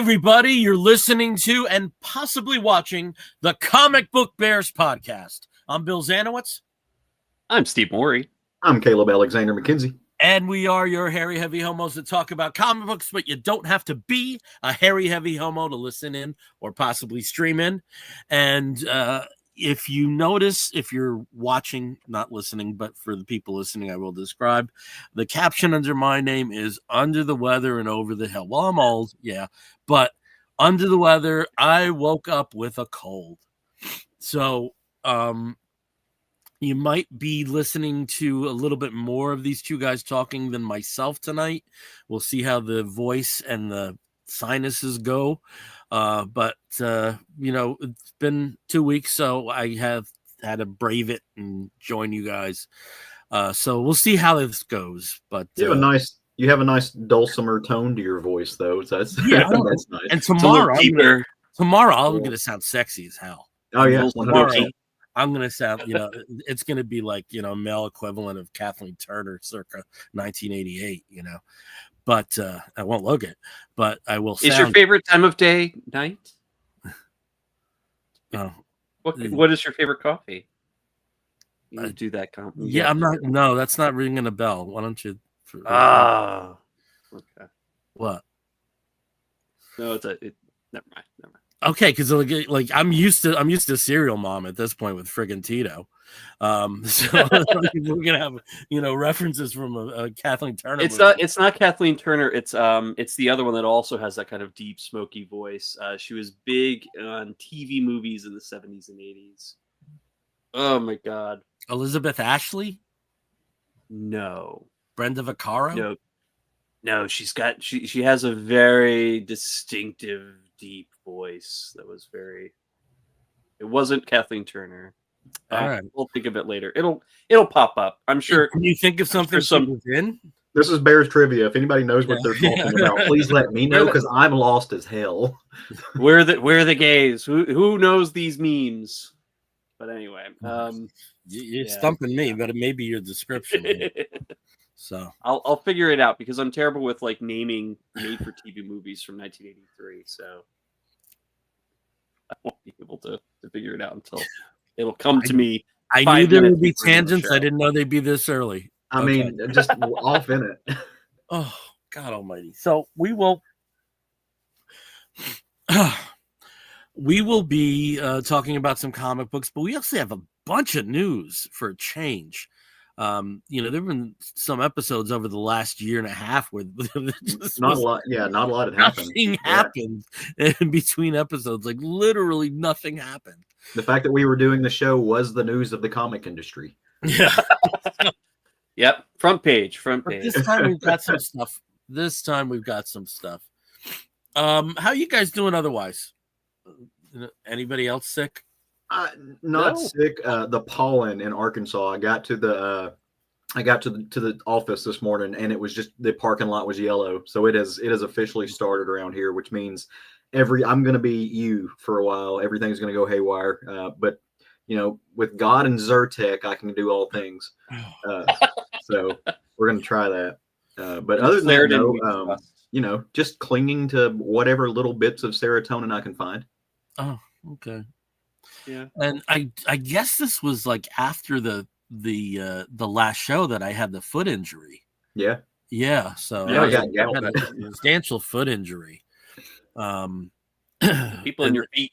everybody. You're listening to and possibly watching the Comic Book Bears podcast. I'm Bill Zanowitz. I'm Steve Morey. I'm Caleb Alexander McKenzie. And we are your hairy, heavy homos that talk about comic books, but you don't have to be a hairy, heavy homo to listen in or possibly stream in. And if you notice, if you're watching, not listening, but for the people listening, I will describe. The caption under my name is Under the Weather and Over the Hill. Well, I'm old, yeah, but under the weather, I woke up with a cold. So, you might be listening to a little bit more of these two guys talking than myself tonight. We'll see how the voice and the sinuses go. But it's been 2 weeks, so I have had to brave it and join you guys. So we'll see how this goes. But you have a nice dulcimer tone to your voice, though. So that's nice. And tomorrow I'm going to sound sexy as hell. Oh yeah, tomorrow, I'm going to sound, it's going to be like, male equivalent of Kathleen Turner circa 1988, but I won't look it, but I will sound. Is your favorite time of day night? Oh, what is your favorite coffee? You do that. Yeah, I'm not. No, that's not ringing a bell. Why don't you? Okay. What? No, never mind. Okay, because like I'm used to Serial Mom at this point with friggin' Tito, so we're gonna have references from a Kathleen Turner. It's not Kathleen Turner. It's the other one that also has that kind of deep, smoky voice. She was big on TV movies in the 70s and 80s. Oh my God, Elizabeth Ashley? No. Brenda Vaccaro? No. She has a very distinctive, deep voice that was very. It wasn't Kathleen Turner. All right, we'll think of it later. It'll pop up. I'm sure. Can you think of something? In? This is Bears trivia. If anybody knows what they're talking about, please let me know because I'm lost as hell. Where the gays? Who knows these memes? But anyway, you're stumping me, but it may be your description. So I'll figure it out because I'm terrible with like naming made-for-TV movies from 1983. So I won't be able to figure it out until it'll come to me. I knew there would be tangents. I didn't know they'd be this early. I mean, just off in it. Oh, God Almighty! So we will be talking about some comic books, but we also have a bunch of news for a change. There have been some episodes over the last year and a half where not a lot had happened. Nothing happened in between episodes. Like literally nothing happened. The fact that we were doing the show was the news of the comic industry. Yeah. Yep. Front page. This time we've got some stuff. How you guys doing otherwise? Anybody else sick? Not sick. The pollen in Arkansas. I got to the office this morning, and it was just the parking lot was yellow. So it has officially started around here, which means I'm going to be you for a while. Everything's going to go haywire. But with God and Zyrtec, I can do all things. So we're going to try that. But other than that, just clinging to whatever little bits of serotonin I can find. Oh, okay. Yeah. And I guess this was like after the last show that I had the foot injury. Yeah. Yeah. So I had a substantial foot injury. People in your feet.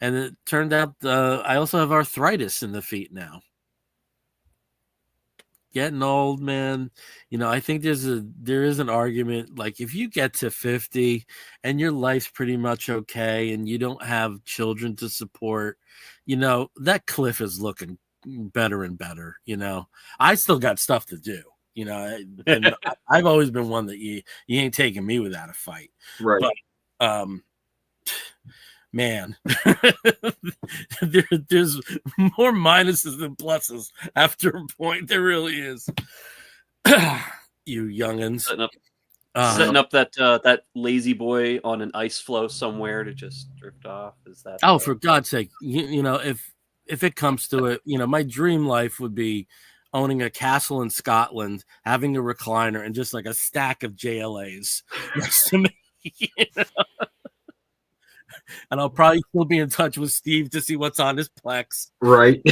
And it turned out I also have arthritis in the feet now. Getting old, man. I think there is an argument. Like if you get to 50 and your life's pretty much okay and you don't have children to support, that cliff is looking better and better. I still got stuff to do. And I've always been one that you ain't taking me without a fight. Right. But man, there's more minuses than pluses after a point. There really is. You youngins setting up that lazy boy on an ice floe somewhere to just drift off. Is that? Oh, for God's sake! If it comes to it, my dream life would be owning a castle in Scotland, having a recliner, and just like a stack of JLAs next to me. You know? And I'll probably still be in touch with Steve to see what's on his Plex. Right.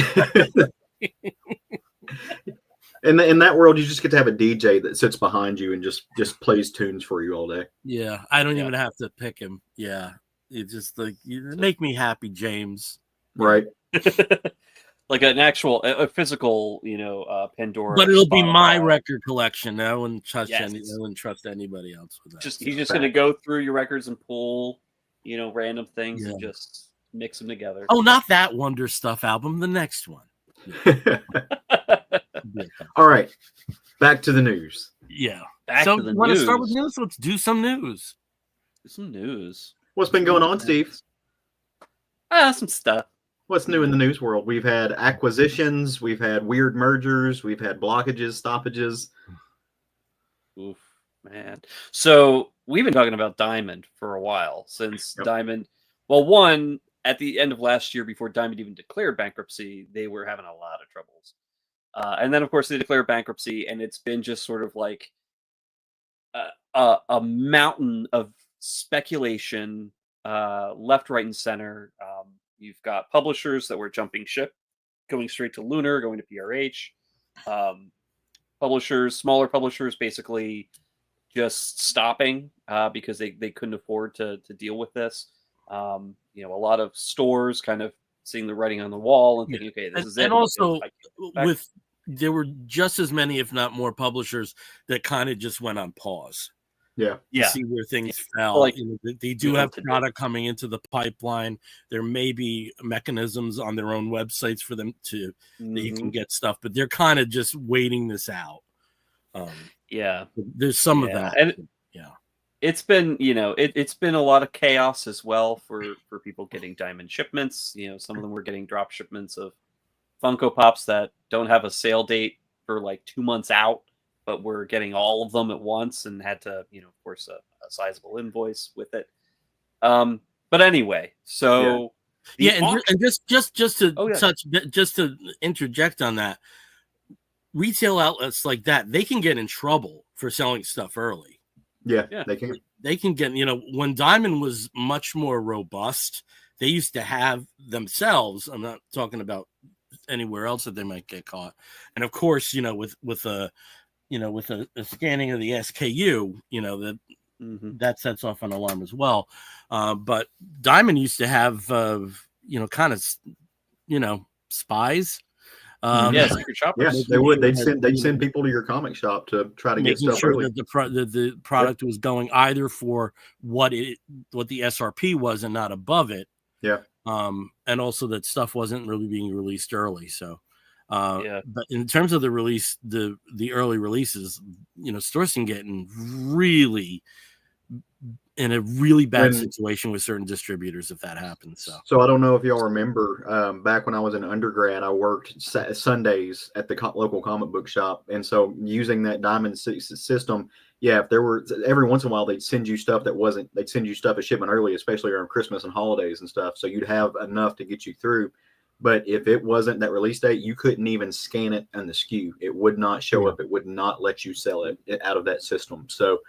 In that world, you just get to have a DJ that sits behind you and just plays tunes for you all day. Yeah, I don't even have to pick him. Yeah, it's just like you make me happy, James. Right. Like an actual, a physical, Pandora. But it'll be Spotify. my record collection. I wouldn't trust Yes. I wouldn't trust anybody else with that. He's just going to go through your records and pull, random things and just mix them together. Oh, not that Wonder Stuff album. The next one. All right, back to the news. Yeah. Back so to the you want news. to start with news? Let's do some news. What's been going on, Steve? Some stuff. What's new in the news world? We've had acquisitions, we've had weird mergers, we've had blockages, stoppages. Oof, man. So we've been talking about Diamond for a while since Diamond. Well, one, at the end of last year, before Diamond even declared bankruptcy, they were having a lot of troubles. And then, of course, they declared bankruptcy, and it's been just sort of like a mountain of speculation, left, right, and center. You've got publishers that were jumping ship, going straight to Lunar, going to PRH. Smaller publishers, basically just stopping because they couldn't afford to deal with this. A lot of stores kind of seeing the writing on the wall and thinking, okay, this is it. And also, there were just as many, if not more, publishers that kind of just went on pause. To see where things fell. Like, they do have product coming into the pipeline. There may be mechanisms on their own websites for them that you can get stuff, but they're kind of just waiting this out. There's some of that. And it's been, it's been a lot of chaos as well for people getting Diamond shipments. Some of them were getting drop shipments of Funko Pops that don't have a sale date for like 2 months out, but we're getting all of them at once and had to, of course, a sizable invoice with it. But anyway, so and just to interject on that, retail outlets like that, they can get in trouble for selling stuff early. They can. They can get, when Diamond was much more robust, they used to have themselves. I'm not talking about anywhere else that they might get caught. And of course, with a scanning of the SKU, that sets off an alarm as well. But Diamond used to have, kind of, spies. Secret shoppers. Yes, they would. They'd send people to your comic shop to try to get stuff sure early. that the product was going either for what the SRP was and not above it. And also that stuff wasn't really being released early. So. But in terms of the release, the early releases, stores can get in a really bad situation with certain distributors if that happens. So I don't know if y'all remember, back when I was in undergrad, I worked Sundays at the local comic book shop, and so using that Diamond system, if there were every once in a while they'd send you stuff they'd send you stuff a shipment early, especially around Christmas and holidays and stuff. So you'd have enough to get you through. But if it wasn't that release date, you couldn't even scan it on the SKU. It would not show up. It would not let you sell it out of that system. So,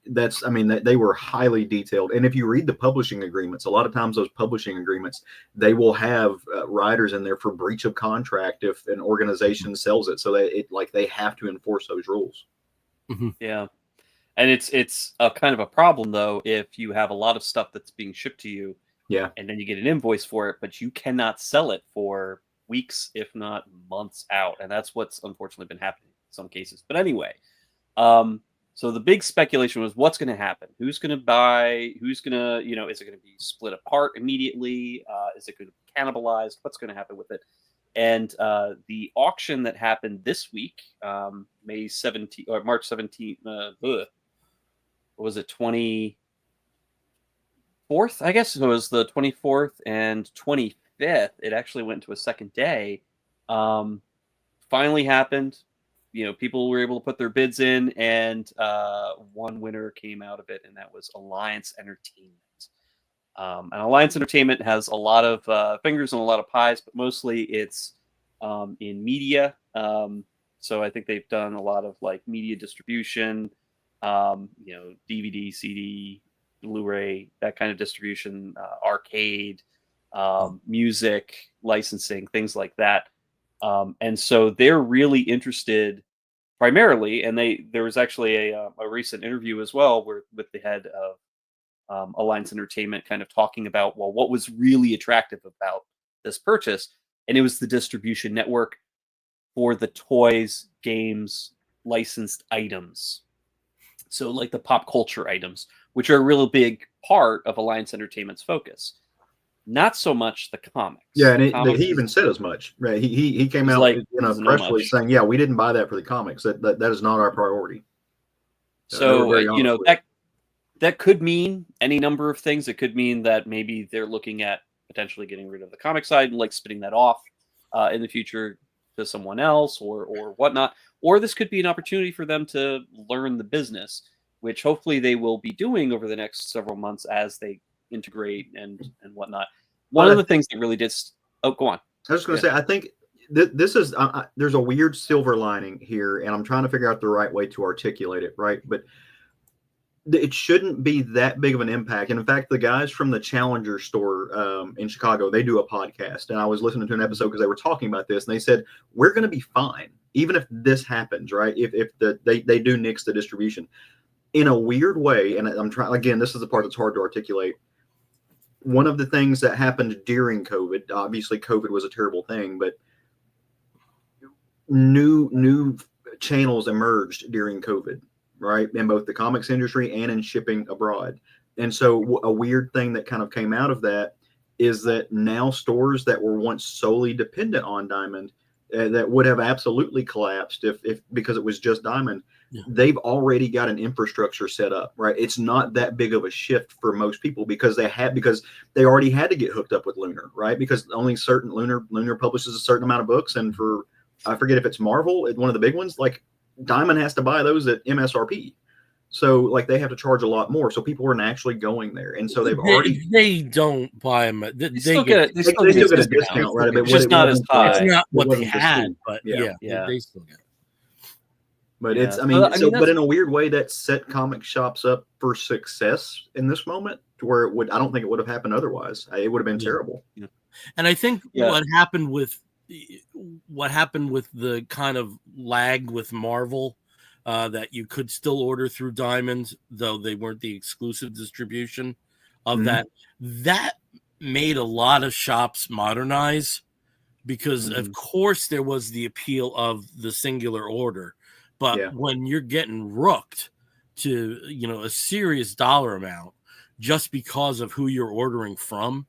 they were highly detailed. And if you read the publishing agreements, a lot of times those publishing agreements, they will have riders in there for breach of contract if an organization sells it. So they have to enforce those rules. Yeah. And it's a kind of a problem, though, if you have a lot of stuff that's being shipped to you. And then you get an invoice for it, but you cannot sell it for weeks, if not months out. And that's what's unfortunately been happening in some cases. But anyway, so the big speculation was what's going to happen? Who's going to buy? Who's going to, is it going to be split apart immediately? Is it going to be cannibalized? What's going to happen with it? And the auction that happened this week, May 17th or March 17th, what was it, 24th, I guess. So it was the 24th and 25th. It actually went to a second day. Finally happened. People were able to put their bids in, and one winner came out of it, and that was Alliance Entertainment. And Alliance Entertainment has a lot of fingers and a lot of pies, but mostly it's in media. So I think they've done a lot of like media distribution, DVD, CD, Blu-ray, that kind of distribution, arcade, music, licensing, things like that. And so they're really interested primarily, and there was actually a recent interview as well with the head of Alliance Entertainment kind of talking about, well, what was really attractive about this purchase, and it was the distribution network for the toys, games, licensed items. So like the pop culture items, which are a real big part of Alliance Entertainment's focus. Not so much the comics. Yeah, and he even said as much. Right? He came out like, in a press release saying, "Yeah, we didn't buy that for the comics. That is not our priority." So that could mean any number of things. It could mean that maybe they're looking at potentially getting rid of the comic side and like spinning that off in the future to someone else or whatnot. Or this could be an opportunity for them to learn the business, which hopefully they will be doing over the next several months as they integrate and whatnot. One of the things that really did. Oh, go on. I was just going to say, I think this is there's a weird silver lining here, and I'm trying to figure out the right way to articulate it. Right, but it shouldn't be that big of an impact. And in fact, the guys from the Challenger store in Chicago, they do a podcast, and I was listening to an episode because they were talking about this, and they said we're going to be fine even if this happens. Right, if they do nix the distribution in a weird way. And I'm trying again. This is the part that's hard to articulate. One of the things that happened during COVID, obviously COVID was a terrible thing, but new channels emerged during COVID, right? In both the comics industry and in shipping abroad. And so a weird thing that kind of came out of that is that now stores that were once solely dependent on Diamond, that would have absolutely collapsed if because it was just Diamond. Yeah. They've already got an infrastructure set up, right? It's not that big of a shift for most people because they already had to get hooked up with Lunar, right? Because only certain Lunar publishes a certain amount of books, and for I forget if it's Marvel, one of the big ones, like Diamond has to buy those at MSRP. So like they have to charge a lot more. So people are actually going there, and so they don't buy them. They still get a discount, right? It's just not as high. It's not what they had, but yeah, they still get it. But it's, but in a weird way, that set comic shops up for success in this moment, to where I don't think it would have happened otherwise. It would have been terrible. Yeah. And I think what happened with the kind of lag with Marvel, that you could still order through Diamond, though they weren't the exclusive distribution of that made a lot of shops modernize, because of course there was the appeal of the singular order. But when you're getting rooked to, a serious dollar amount just because of who you're ordering from,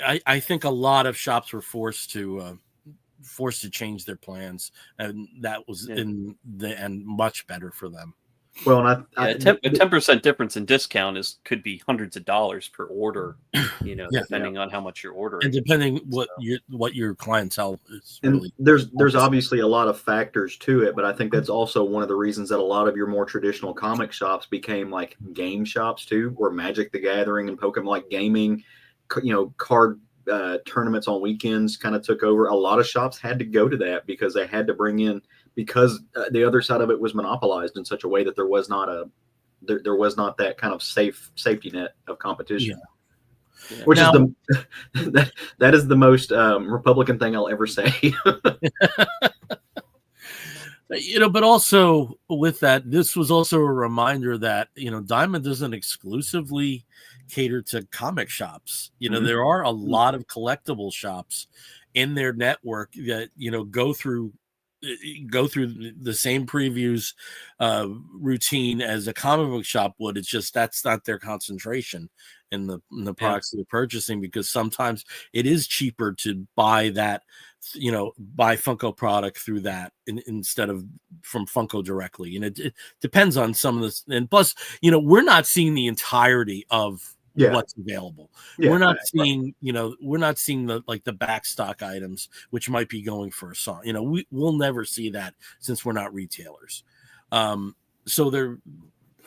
I think a lot of shops were forced to change their plans, and that was in the end much better for them. Well, and a 10% difference in discount could be hundreds of dollars per order, depending on how much you're ordering, and depending what your clientele is. And really there's obviously a lot of factors to it, but I think that's also one of the reasons that a lot of your more traditional comic shops became like game shops too, where Magic the Gathering and Pokemon, like gaming, card tournaments on weekends kind of took over. A lot of shops had to go to that because they had to bring in, because the other side of it was monopolized in such a way that there was not that kind of safety net of competition. Yeah. Which is that is the most Republican thing I'll ever say. But also with that, this was also a reminder that Diamond doesn't exclusively cater to comic shops. There are a lot of collectible shops in their network that go through the same previews routine as a comic book shop would. It's just that's not their concentration in the products they're purchasing, because sometimes it is cheaper to buy that, buy Funko product through that instead of from Funko directly. And it depends on some of this. And plus, we're not seeing the entirety of what's available. We're not seeing, we're not seeing the back stock items, which might be going for a song. We'll never see that since we're not retailers. So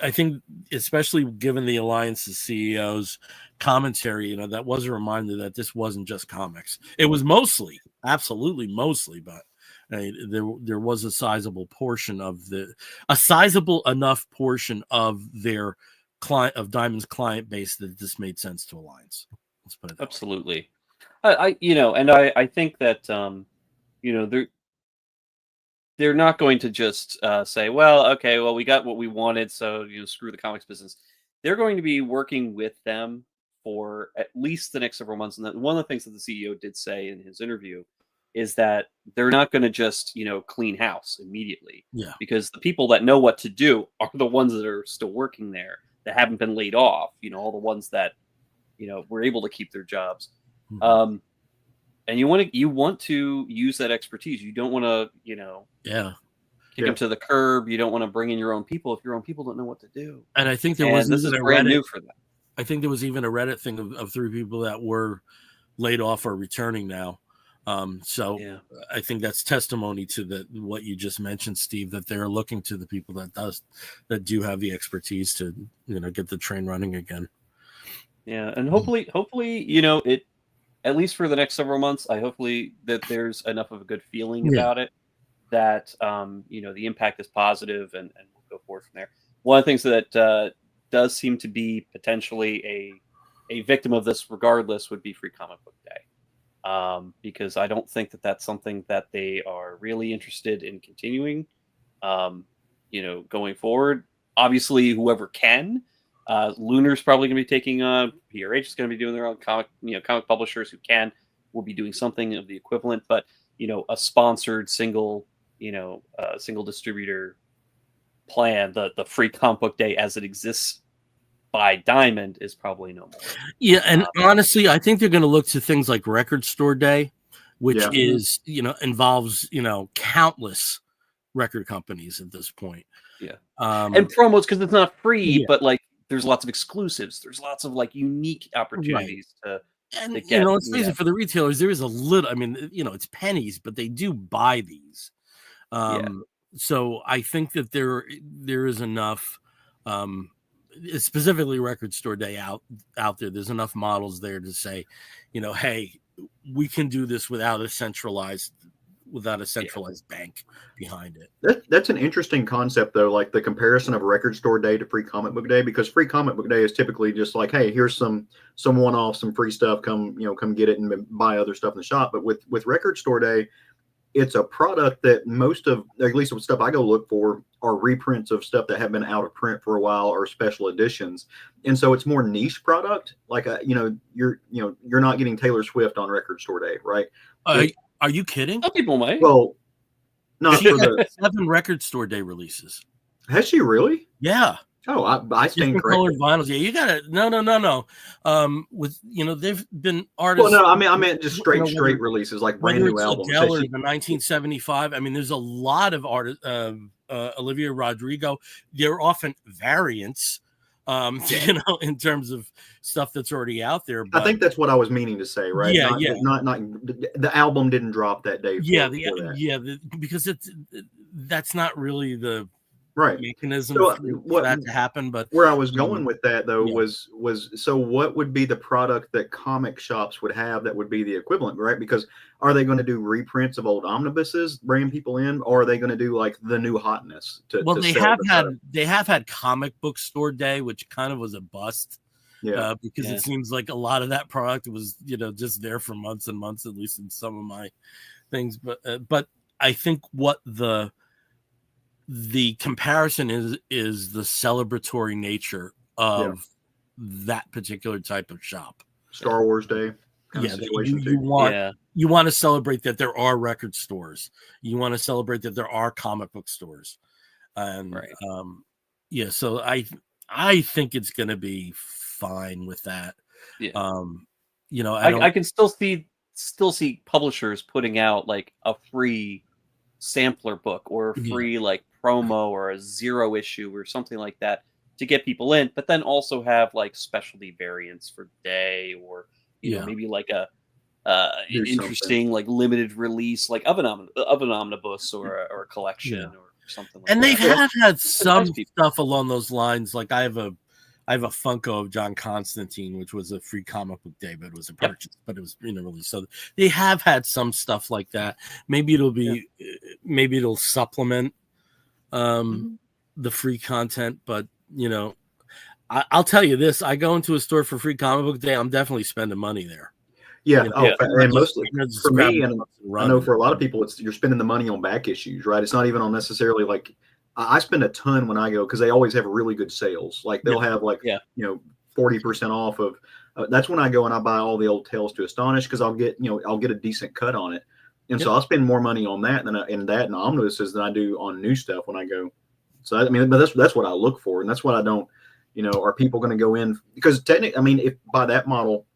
I think, especially given the Alliance's CEO's commentary, that was a reminder that this wasn't just comics. It was absolutely mostly, but there was a sizable enough portion of their Diamond's client base that this made sense to Alliance. Let's put it that absolutely. I think that they're not going to just say, well, okay, well, we got what we wanted, so screw the comics business. They're going to be working with them for at least the next several months. And one of the things that the CEO did say in his interview is that they're not going to just clean house immediately. Yeah. Because the people that know what to do are the ones that are still working there, that haven't been laid off. All the ones that were able to keep their jobs. Mm-hmm. And you want to use that expertise. You don't want to kick them to the curb. You don't want to bring in your own people if your own people don't know what to do. And I think there was this is brand new for them. I think there was even a Reddit thing of 3 people that were laid off or returning now. I think that's testimony to what you just mentioned, Steve, that they're looking to the people that do have the expertise to get the train running again. Yeah, and hopefully it, at least for the next several months, hopefully that there's enough of a good feeling about it that the impact is positive and we'll go forward from there. One of the things that does seem to be potentially a victim of this regardless would be Free Comic Book Day. Because I don't think that that's something that they are really interested in continuing, going forward. Obviously, whoever can, Lunar's probably going to be taking on, PRH is going to be doing their own comic publishers who will be doing something of the equivalent, but, a sponsored single distributor plan, the Free Comic Book Day as it exists by Diamond is probably no more. Yeah, and honestly, I think they're going to look to things like Record Store Day, which is involves countless record companies at this point. Yeah, and promos because it's not free, but like there's lots of exclusives. There's lots of like unique opportunities to get. Let's face it, for the retailers, there is a little. I mean, it's pennies, but they do buy these. So I think that there is enough. Specifically Record Store Day out there, there's enough models there to say, hey, we can do this without a centralized bank behind it. That's an interesting concept though, like the comparison of Record Store Day to Free Comic Book Day, because Free Comic Book Day is typically just like, hey, here's some one-off, some free stuff, come get it and buy other stuff in the shop. But with Record Store Day, it's a product that most of, at least with stuff I go look for, are reprints of stuff that have been out of print for a while or special editions. And so it's more niche product. Like, you're not getting Taylor Swift on Record Store Day, right? Are you kidding? Some people might. Well, not for the 7 Record Store Day releases. Has she really? Yeah. Oh, I stand corrected. Colored vinyls. Yeah, you got it. No. With they've been artists. Well, no, I meant just straight releases, like brand new albums. Adele or the 1975. I mean, there's a lot of artists. Olivia Rodrigo. They're often variants. In terms of stuff that's already out there. But, I think that's what I was meaning to say, right? Not the album didn't drop that day. Because that's not really the mechanism for that to happen. But where I was going with that though was so what would be the product that comic shops would have that would be the equivalent, right? Because are they going to do reprints of old omnibuses, bringing people in, or are they going to do like the new hotness? They have had Comic Book Store Day, which kind of was a bust. Because it seems like a lot of that product was just there for months and months, at least in some of my things. But I think what the comparison is the celebratory nature of that particular type of shop. Star Wars Day. You want to celebrate that there are record stores. You want to celebrate that there are comic book stores. And so I think it's going to be fine with that. I can still see publishers putting out like a free sampler book or a free like promo or a 0 issue or something like that to get people in, but then also have like specialty variants for the day or maybe like a interesting like limited release like of an omnibus or a collection or something like and that. They have had some stuff along those lines. Like I have a Funko of John Constantine, which was a Free Comic Book Day, but it was a purchase, but it was released. So they have had some stuff like that. Maybe it'll supplement the free content, but I'll tell you this: I go into a store for Free Comic Book Day. I'm definitely spending money there. Yeah. You know, Oh, and mostly for me, and I know for a lot of run. people, it's you're spending the money on back issues, right? It's not even on necessarily like I spend a ton when I go because they always have really good sales. Like they'll have like 40% off of. That's when I go and I buy all the old Tales to Astonish because I'll get a decent cut on it, and so I'll spend more money on that in omnibuses than I do on new stuff when I go. So I mean, but that's what I look for, and that's what I don't. Are people going to go in because technically, I mean, if by that model.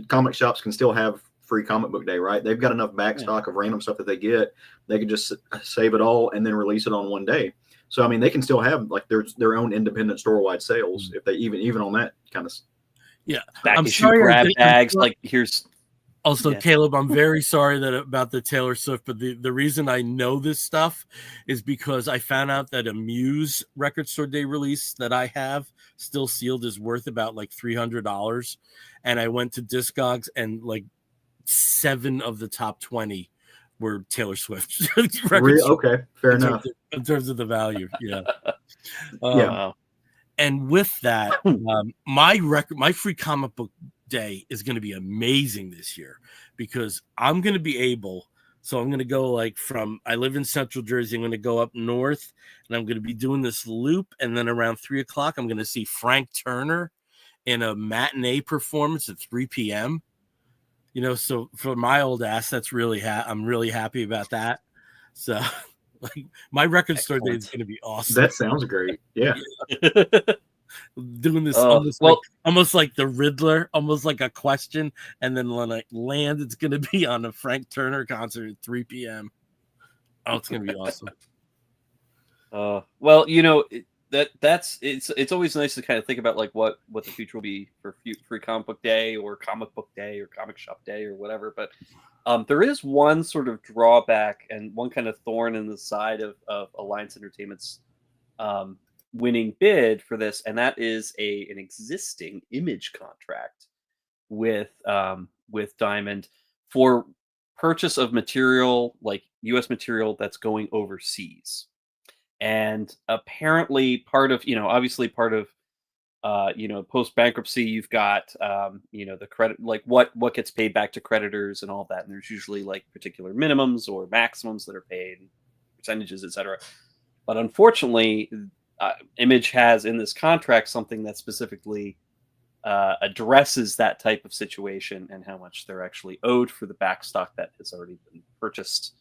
Comic shops can still have Free Comic Book Day, right? They've got enough back stock of random stuff that they get. They can just save it all and then release it on one day. So I mean, they can still have like their own independent store-wide sales if they even on that kind of. Yeah, back issue grab bags. Like here's. Also, Caleb, I'm very sorry about the Taylor Swift, but the reason I know this stuff is because I found out that a Muse Record Store Day release that I have still sealed is worth about like $300. And I went to Discogs and like 7 of the top 20 were Taylor Swift records. Okay, fair enough. In terms of the value, yeah. Yeah. And with that, my Free Comic Book Day is going to be amazing this year because I'm going to be able. So I'm going to go I live in Central Jersey. I'm going to go up north and I'm going to be doing this loop. And then around 3:00, I'm going to see Frank Turner in a matinee performance at 3 p.m. So for my old ass, that's really, I'm really happy about that. So like my record store day is going to be awesome. That sounds great. Yeah. Doing this almost like the Riddler, almost like a question, and then when I land, it's going to be on a Frank Turner concert at 3 p.m. Oh, it's going to be awesome. Well, it's always nice to kind of think about like what the future will be for Free Comic Book Day or Comic Book Day or Comic Shop Day or whatever. But there is one sort of drawback and one kind of thorn in the side of Alliance Entertainment's winning bid for this, and that is an existing Image contract with Diamond for purchase of material, like U.S. material that's going overseas. And apparently part of post bankruptcy, you've got the credit, like what gets paid back to creditors and all of that, and there's usually like particular minimums or maximums that are paid, percentages, etc. But unfortunately, Image has in this contract something that specifically addresses that type of situation and how much they're actually owed for the backstock that has already been purchased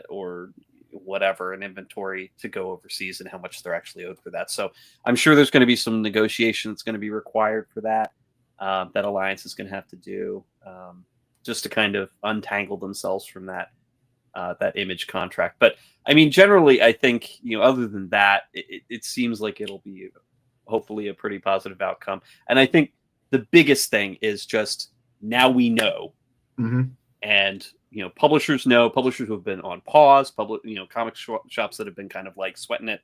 or whatever, an inventory to go overseas, and how much they're actually owed for that. So I'm sure there's going to be some negotiation that's going to be required for that, that Alliance is going to have to do just to kind of untangle themselves from that Image contract. But I mean, generally, I think, other than that, it seems like it'll be hopefully a pretty positive outcome. And I think the biggest thing is just now we know, and publishers know, publishers who have been on pause, comic shops that have been kind of like sweating it,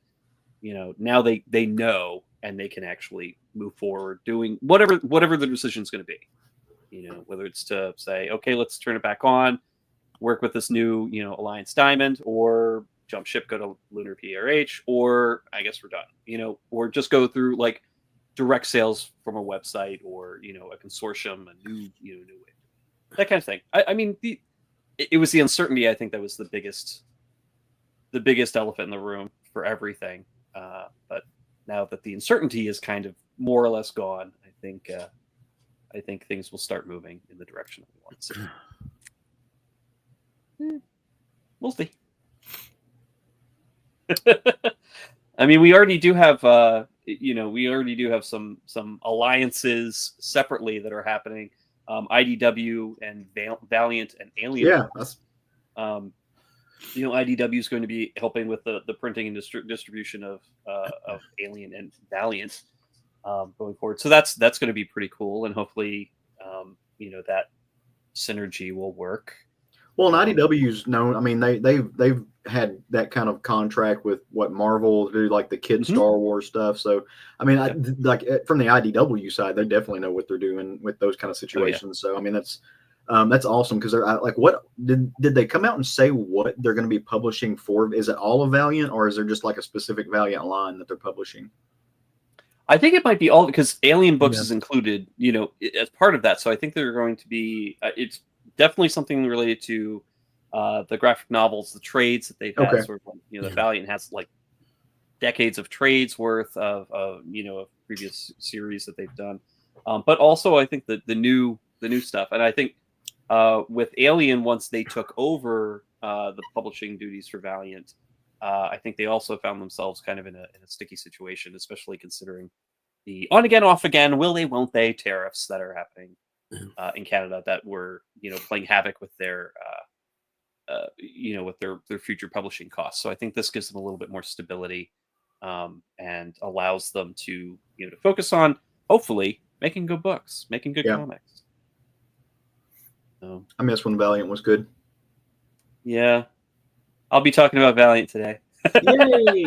now they know, and they can actually move forward doing whatever the decision is going to be, whether it's to say, okay, let's turn it back on, work with this new, Alliance Diamond, or jump ship, go to Lunar PRH, or I guess we're done, or just go through like direct sales from a website or, a consortium, a new way, that kind of thing. I mean, it was the uncertainty, I think, that was the biggest elephant in the room for everything. But now that the uncertainty is kind of more or less gone, I think things will start moving in the direction that we want to see. We'll see. I mean, we already do have, some alliances separately that are happening. IDW and Valiant and Alien. Yeah. IDW is going to be helping with the printing and distribution of Alien and Valiant going forward. So that's going to be pretty cool, and hopefully, that synergy will work. Well, and IDW's known. I mean, they've had that kind of contract with Marvel to do like the kid Star Wars stuff. So, I mean, like from the IDW side, they definitely know what they're doing with those kind of situations. So, I mean, that's awesome because they're like, what did they come out and say what they're going to be publishing for? Is it all of Valiant, or is there just like a specific Valiant line that they're publishing? I think it might be all because Alien Books is included, as part of that. So I think they're going to be. It's definitely something related to the graphic novels, the trades that they've had. Sort of the Valiant has like decades of trades worth of previous series that they've done, but also I think that the new stuff, and I think with Alien, once they took over the publishing duties for Valiant. I think they also found themselves kind of in a sticky situation, especially considering the on again, off again, will they, won't they tariffs that are happening in Canada that were, playing havoc with their, with their future publishing costs. So I think this gives them a little bit more stability and allows them to, to focus on hopefully making good books, making good comics. I miss when Valiant was good. Yeah. I'll be talking about Valiant today. Yay!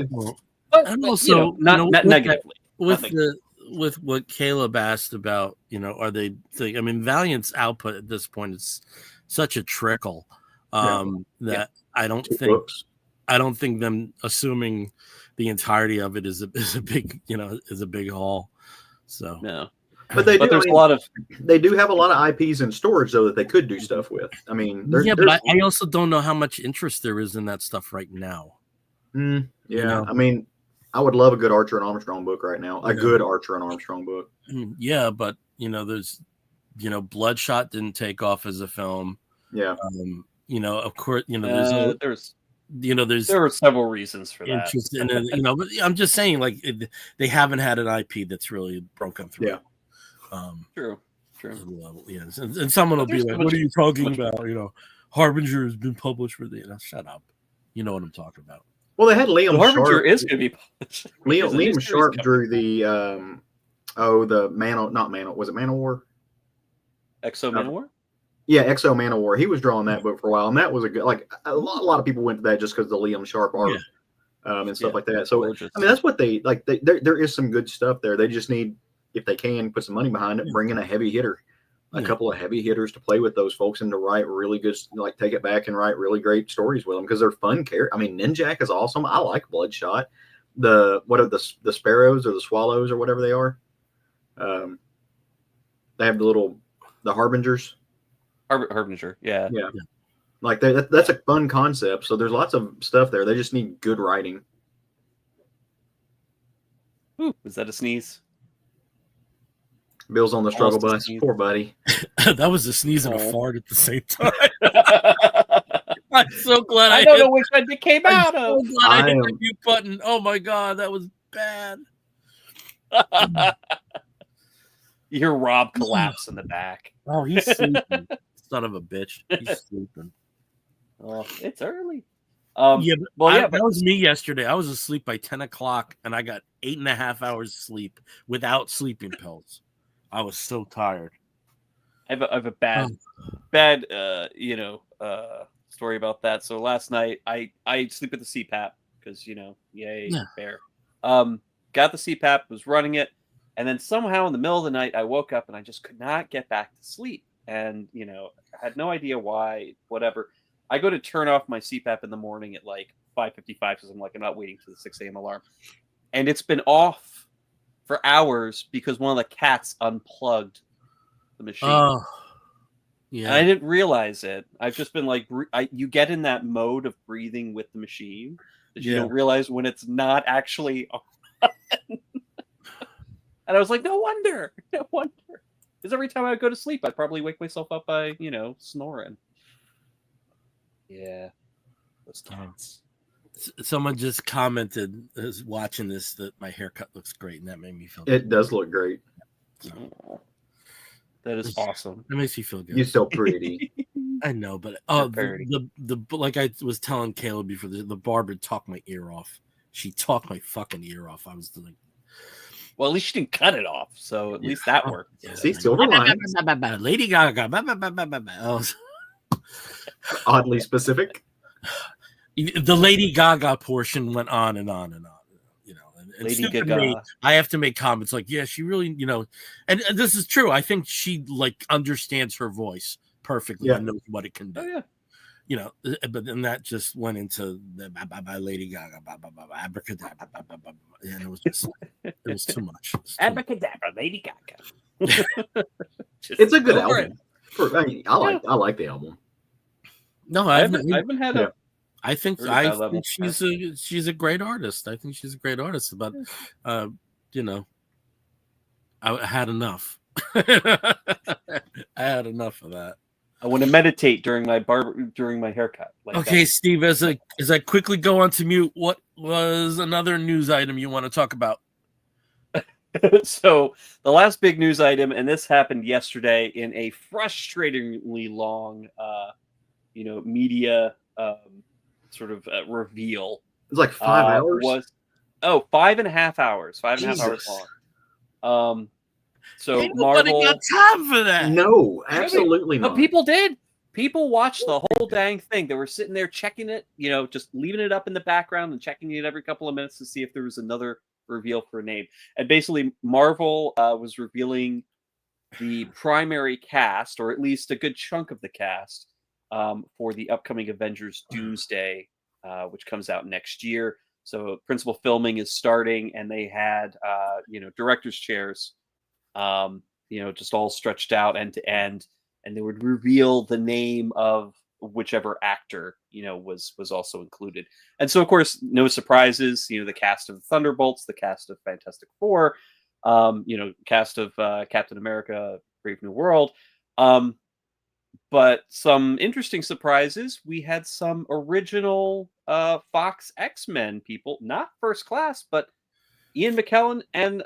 And also, not negatively. With what Caleb asked about, are they? I mean, Valiant's output at this point is such a trickle that I don't think them assuming the entirety of it is a big is a big haul. So no. But they do have a lot of IPs in storage though that they could do stuff with. I mean, but I also don't know how much interest there is in that stuff right now. I mean, I would love a good Archer and Armstrong book right now. A good Archer and Armstrong book. Yeah, but there's Bloodshot didn't take off as a film. Yeah. Of course, there were several reasons for that. But I'm just saying, like, they haven't had an IP that's really broken through. Yeah. True. Yes, and someone will be like, "What are you talking about?" Harbinger has been published for the. Shut up. You know what I'm talking about. Well, they had Liam Sharp. Harbinger is going to be published. Liam Sharp drew the the Manowar. Was it Manowar? Exo Manowar. Yeah, Exo Manowar. He was drawing that book for a while, and that was a good. Like a lot of people went to that just because the Liam Sharp art and stuff like that. So I mean, that's what they like. There is some good stuff there. They just need, if they can, put some money behind it, bring in a heavy hitter, a couple of heavy hitters to play with those folks and to write really good, like take it back and write really great stories with them because they're fun characters. I mean, Ninjak is awesome. I like Bloodshot. What are the Sparrows or the Swallows or whatever they are? They have the Harbingers. Harbinger, yeah. Like that's a fun concept. So there's lots of stuff there. They just need good writing. Ooh, was that a sneeze? Bill's on the struggle bus. Poor buddy. That was a sneeze and a fart at the same time. I'm so glad I don't know which one it came out of. So glad I hit the mute button. Oh my god, that was bad. You hear Rob collapse in the back. Oh, he's sleeping. Son of a bitch. He's sleeping. Oh, it's early. That was me yesterday. I was asleep by 10 o'clock and I got 8.5 hours sleep without sleeping pills. I was so tired. I have a bad story about that. So last night I sleep with the CPAP because yay bear. Got the CPAP, was running it, and then somehow in the middle of the night I woke up and I just could not get back to sleep. And I had no idea why, whatever. I go to turn off my CPAP in the morning at like 5:55 because I'm not waiting for the 6 a.m. alarm. And it's been off for hours because one of the cats unplugged the machine. Oh, yeah. And I didn't realize it. I've just been like, you get in that mode of breathing with the machine that you don't realize when it's not actually on. And I was like, no wonder. Because every time I go to sleep, I probably wake myself up by, snoring. Yeah. Those cats. Someone just commented as watching this that my haircut looks great, and that made me feel good. It does look great. So, that is awesome. That makes you feel good. You're so pretty. I know, but the like I was telling Caleb before, the barber talked my ear off. She talked my fucking ear off. I was like, well, at least she didn't cut it off, so at least that worked. Yeah, see, silver lines. Lady Gaga. Oddly specific. The Lady Gaga portion went on and on and on. And Lady Gaga. I have to make comments like, yeah, she really, and this is true. I think she understands her voice perfectly and knows what it can do. Oh, yeah. But then that just went into the Lady Gaga, abracadabra, and it was It was too much. Abracadabra, Lady Gaga. It's a good album. I like the album. No, I haven't had a. I think she's a great artist. I think she's a great artist. But you know, I had enough. I had enough of that. I want to meditate during my haircut. Okay, Steve, as I quickly go on to mute, what was another news item you want to talk about? So the last big news item, and this happened yesterday in a frustratingly long, media sort of reveal. It was like 5 hours. 5.5 hours. 5.5 hours long. So ain't nobody Marvel got time for that. No, absolutely not. But people did. People watched the whole dang thing. They were sitting there checking it, just leaving it up in the background and checking it every couple of minutes to see if there was another reveal for a name. And basically, Marvel was revealing the primary cast, or at least a good chunk of the cast, for the upcoming Avengers Doomsday, which comes out next year. So principal filming is starting, and they had, director's chairs, just all stretched out end to end, and they would reveal the name of whichever actor, was also included. And so, of course, no surprises, the cast of Thunderbolts, the cast of Fantastic Four, cast of Captain America, Brave New World. But some interesting surprises. We had some original Fox X-Men people, not First Class, but Ian McKellen and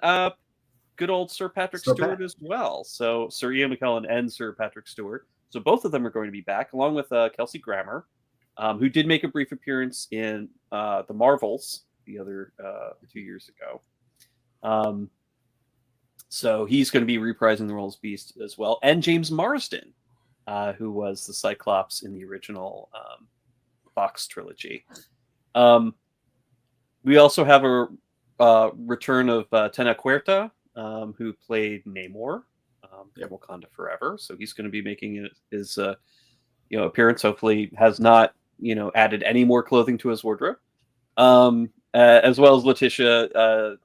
good old Sir Patrick Stewart as well. So Sir Ian McKellen and Sir Patrick Stewart. So both of them are going to be back, along with Kelsey Grammer, who did make a brief appearance in The Marvels the other 2 years ago. So he's going to be reprising the role as Beast as well. And James Marsden, who was the Cyclops in the original Fox trilogy. We also have a return of Tena Huerta, who played Namor in Wakanda Forever. So he's going to be making his appearance. Hopefully has not added any more clothing to his wardrobe. As well as Letitia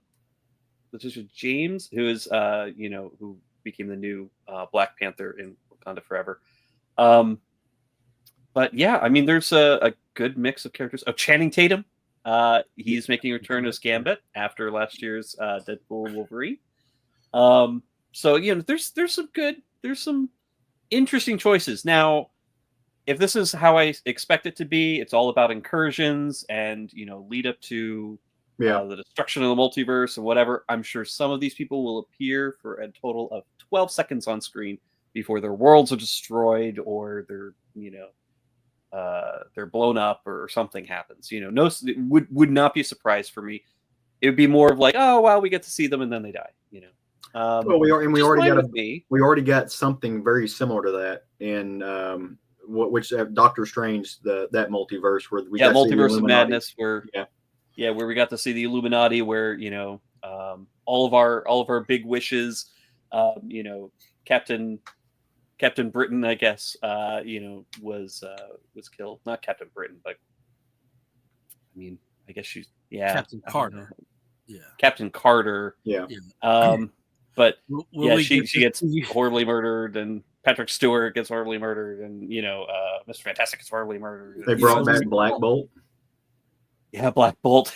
James, who is who became the new Black Panther in Wakanda Forever. But yeah, I mean, there's a good mix of characters. Oh, Channing Tatum, he's making a return as Gambit after last year's Deadpool Wolverine. So there's some interesting choices. Now, if this is how I expect it to be, it's all about incursions and lead up to the destruction of the multiverse and whatever. I'm sure some of these people will appear for a total of 12 seconds on screen before their worlds are destroyed or they're blown up or something happens. No, it would not be a surprise for me. It would be more of like, oh wow, we get to see them and then they die. Well, we already got something very similar to that in which Doctor Strange, that multiverse where we got Multiverse of Madness, where where we got to see the Illuminati, where all of our big wishes, Captain Britain, I guess, was killed. Not Captain Britain, but I mean, I guess she's Captain Carter. Yeah, Captain Carter. Yeah. But she gets horribly murdered, and Patrick Stewart gets horribly murdered, and Mr. Fantastic gets horribly murdered. They brought back Black Bolt. Yeah, Black Bolt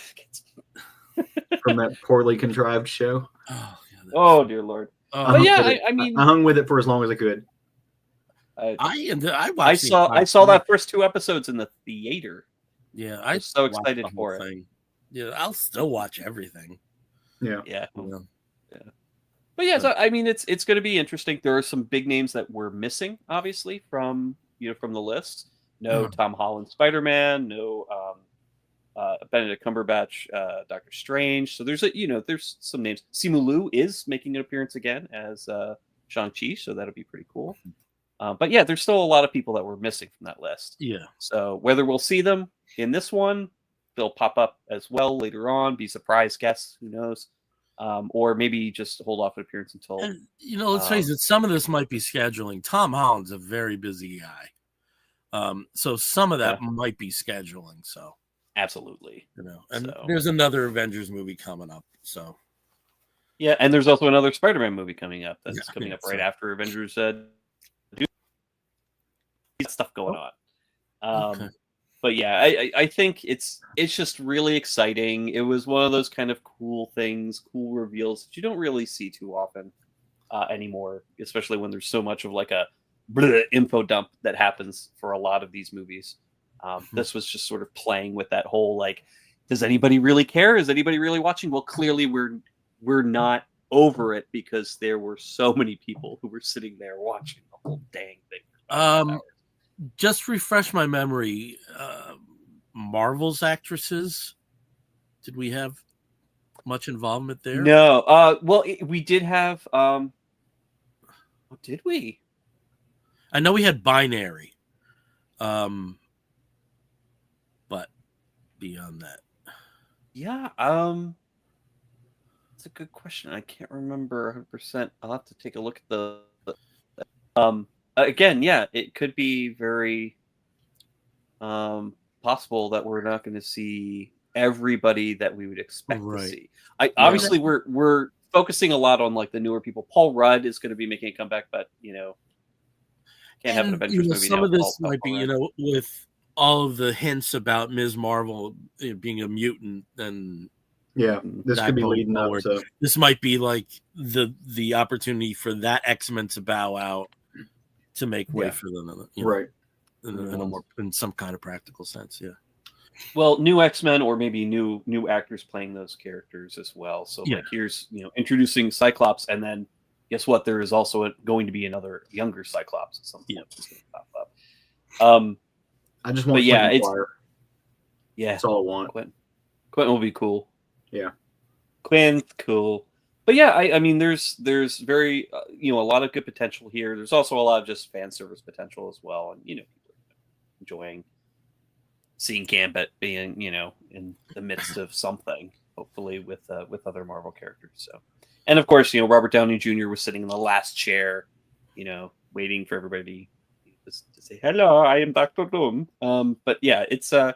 from that poorly contrived show. Oh dear Lord! But yeah, I mean, I hung with it for as long as I could. I saw that first 2 episodes in the theater. Yeah, I was so excited for it. Yeah, I'll still watch everything. Yeah. But yeah, so I mean, it's going to be interesting. There are some big names that we're missing, obviously, from the list. No Tom Holland Spider-Man. No Benedict Cumberbatch Doctor Strange. So there's some names. Simu Liu is making an appearance again as Shang-Chi, so that'll be pretty cool. But yeah, there's still a lot of people that we're missing from that list. Yeah. So whether we'll see them in this one, they'll pop up as well later on, be surprise guests, who knows? Or maybe just hold off an appearance until. And, let's face it, some of this might be scheduling. Tom Holland's a very busy guy. So some of that might be scheduling. So absolutely. and there's another Avengers movie coming up. So Yeah, and there's also another Spider-Man movie coming up that's coming up right after Avengers. Stuff going on. Okay. But yeah, I think it's just really exciting. It was one of those kind of cool things, cool reveals that you don't really see too often anymore, especially when there's so much of like a info dump that happens for a lot of these movies. This was just sort of playing with that whole like, does anybody really care? Is anybody really watching? Well, clearly we're not over it because there were so many people who were sitting there watching the whole dang thing. Just refresh my memory. Marvel's actresses, did we have much involvement there? No. Well, we did have. Did we? I know we had Binary. But beyond that. Yeah. That's a good question. I can't remember 100%. I'll have to take a look at the again, yeah, it could be very possible that we're not going to see everybody that we would expect to see. Obviously, we're focusing a lot on like the newer people. Paul Rudd is going to be making a comeback, but can't have an Avengers movie some now. Of this might be, with all of the hints about Ms. Marvel being a mutant, and this could be leading up. So this might be like the opportunity for that X-Men to bow out to make way for them, right? In some kind of practical sense, Well, new X-Men or maybe new actors playing those characters as well. So like here's introducing Cyclops, and then guess what? There is also going to be another younger Cyclops at some point that's going to pop up. I just want. That's all I want. Quentin will be cool. Yeah, Quinn's cool. But yeah, I mean, there's very a lot of good potential here. There's also a lot of just fan service potential as well, and people are enjoying seeing Gambit being in the midst of something, hopefully with other Marvel characters. So, and of course, Robert Downey Jr. was sitting in the last chair, waiting for everybody to say hello. I am Dr. Doom. But yeah, it's going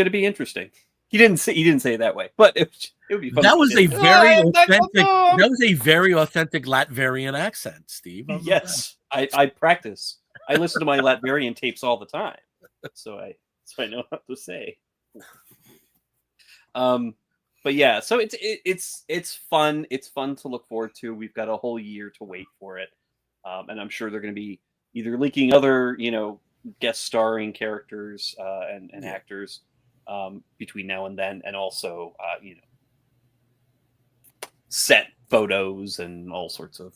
to be interesting. He didn't say it that way, but it would be fun. That was a very authentic. That was a very authentic Latvian accent, Steve. Yes, I practice. I listen to my Latvian tapes all the time, so I know what to say. But yeah, so it's fun. It's fun to look forward to. We've got a whole year to wait for it, and I'm sure they're going to be either leaking other guest starring characters and actors. Between now and then, and also set photos and all sorts of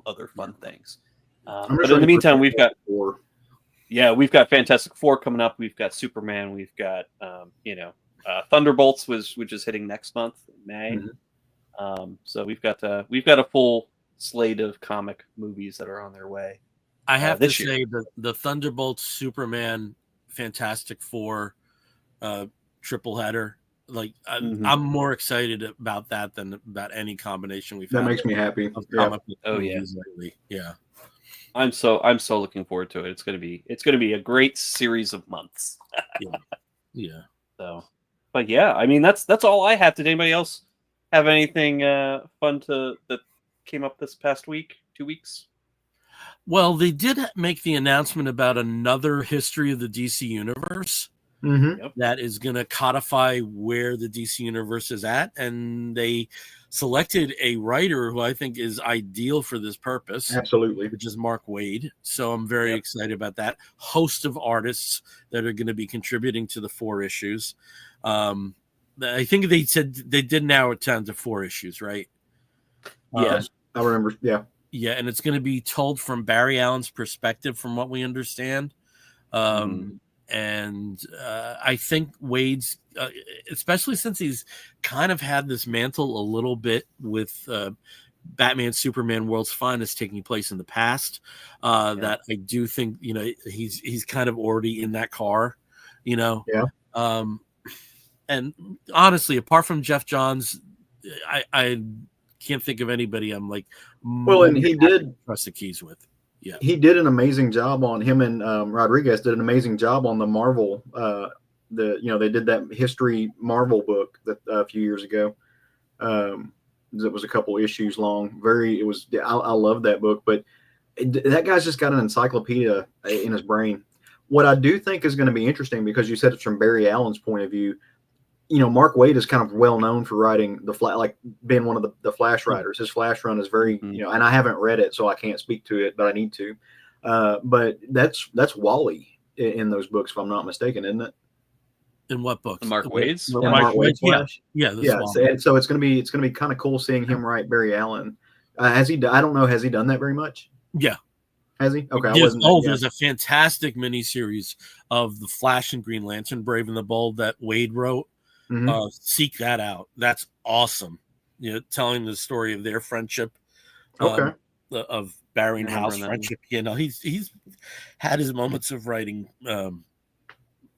other fun things. But in the meantime, we've got Fantastic Four coming up. We've got Superman. We've got Thunderbolts, which is hitting next month, May. Mm-hmm. So we've got a full slate of comic movies that are on their way. I have to say the Thunderbolts, Superman, Fantastic Four triple header. Like I'm more excited about that than about any combination we've had. That makes me happy. Lately. Yeah. I'm so looking forward to it. It's gonna be a great series of months. Yeah. So, but yeah, I mean that's all I have. Did anybody else have anything fun that came up this past week, 2 weeks? Well, they did make the announcement about another history of the DC universe. Mm-hmm. That is going to codify where the DC universe is at, and they selected a writer who I think is ideal for this purpose. Absolutely, which is Mark Waid. So I'm very excited about that. Host of artists that are going to be contributing to the 4 issues. I think they said they did narrow it down to 4 issues, right? Yes, I remember. Yeah, and it's going to be told from Barry Allen's perspective, from what we understand. And I think Wade's, especially since he's kind of had this mantle a little bit with Batman, Superman, World's Finest taking place in the past, that I do think, he's kind of already in that car, and honestly, apart from Jeff Johns, I can't think of anybody I'm like, and he did trust the keys with. Yeah, he did an amazing job on him, and Rodriguez did an amazing job on the Marvel. They did that history Marvel book that a few years ago. that was a couple issues long. I love that book, but that guy's just got an encyclopedia in his brain. What I do think is going to be interesting, because you said it's from Barry Allen's point of view. Mark Waid is kind of well known for writing being one of the Flash writers. His Flash run is very, and I haven't read it, so I can't speak to it, but I need to. But that's Wally in those books, if I'm not mistaken, isn't it? In what books? Mark Waid's? Mark Waid's Flash. Yeah. And so it's gonna be kind of cool seeing him write Barry Allen. Has he? I don't know. Has he done that very much? Yeah. Has he? Okay. There's a fantastic miniseries of the Flash and Green Lantern, Brave and the Bold, that Waid wrote. Seek that out. That's awesome. Telling the story of their friendship. Okay. Of Barry and Hal's friendship. He's had his moments of writing. I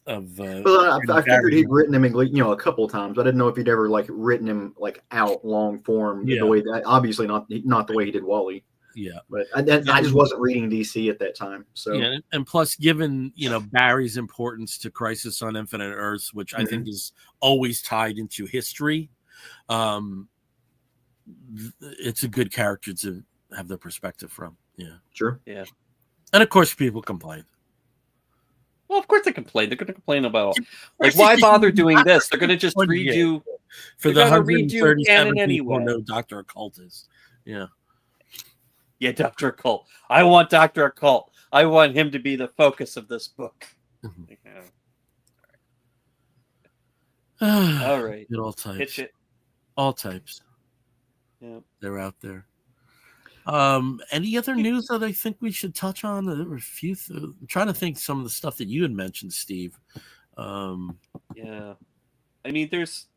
figured he'd written him a couple of times. I didn't know if he'd ever written him out long form. The way that, obviously not the way he did Wally. Yeah, but I just wasn't reading DC at that time. So and plus, given Barry's importance to Crisis on Infinite Earths, which I think is always tied into history, it's a good character to have the perspective from. Yeah, sure. Yeah, and of course, people complain. Well, of course they complain. They're going to complain about why bother doing this? They're going to just redo for the 137 people who know Dr. Occult is. Yeah. Yeah, Dr. Occult. I want Dr. Occult. I want him to be the focus of this book. All right. All types. Pitch it. All types. Yeah. They're out there. Any other news that I think we should touch on? There were a few. I'm trying to think some of the stuff that you had mentioned, Steve. Yeah. I mean, there's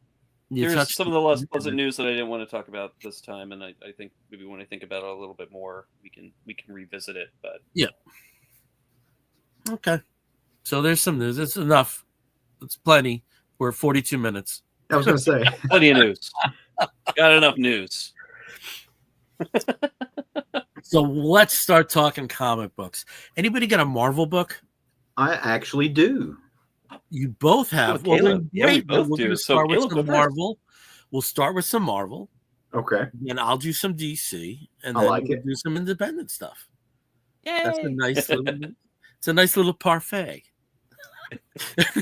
some of the less pleasant news that I didn't want to talk about this time, and I think maybe when I think about it a little bit more, we can revisit it. But yeah, okay. So there's some news. It's enough. It's plenty. We're 42 minutes. I was going to say plenty of news. Got enough news. So let's start talking comic books. Anybody got a Marvel book? I actually do. You both have. We both do. Start with some Marvel. We'll start with some Marvel. Okay. And I'll do some DC, and then we'll do some independent stuff. Yay! That's a nice little. It's a nice little parfait.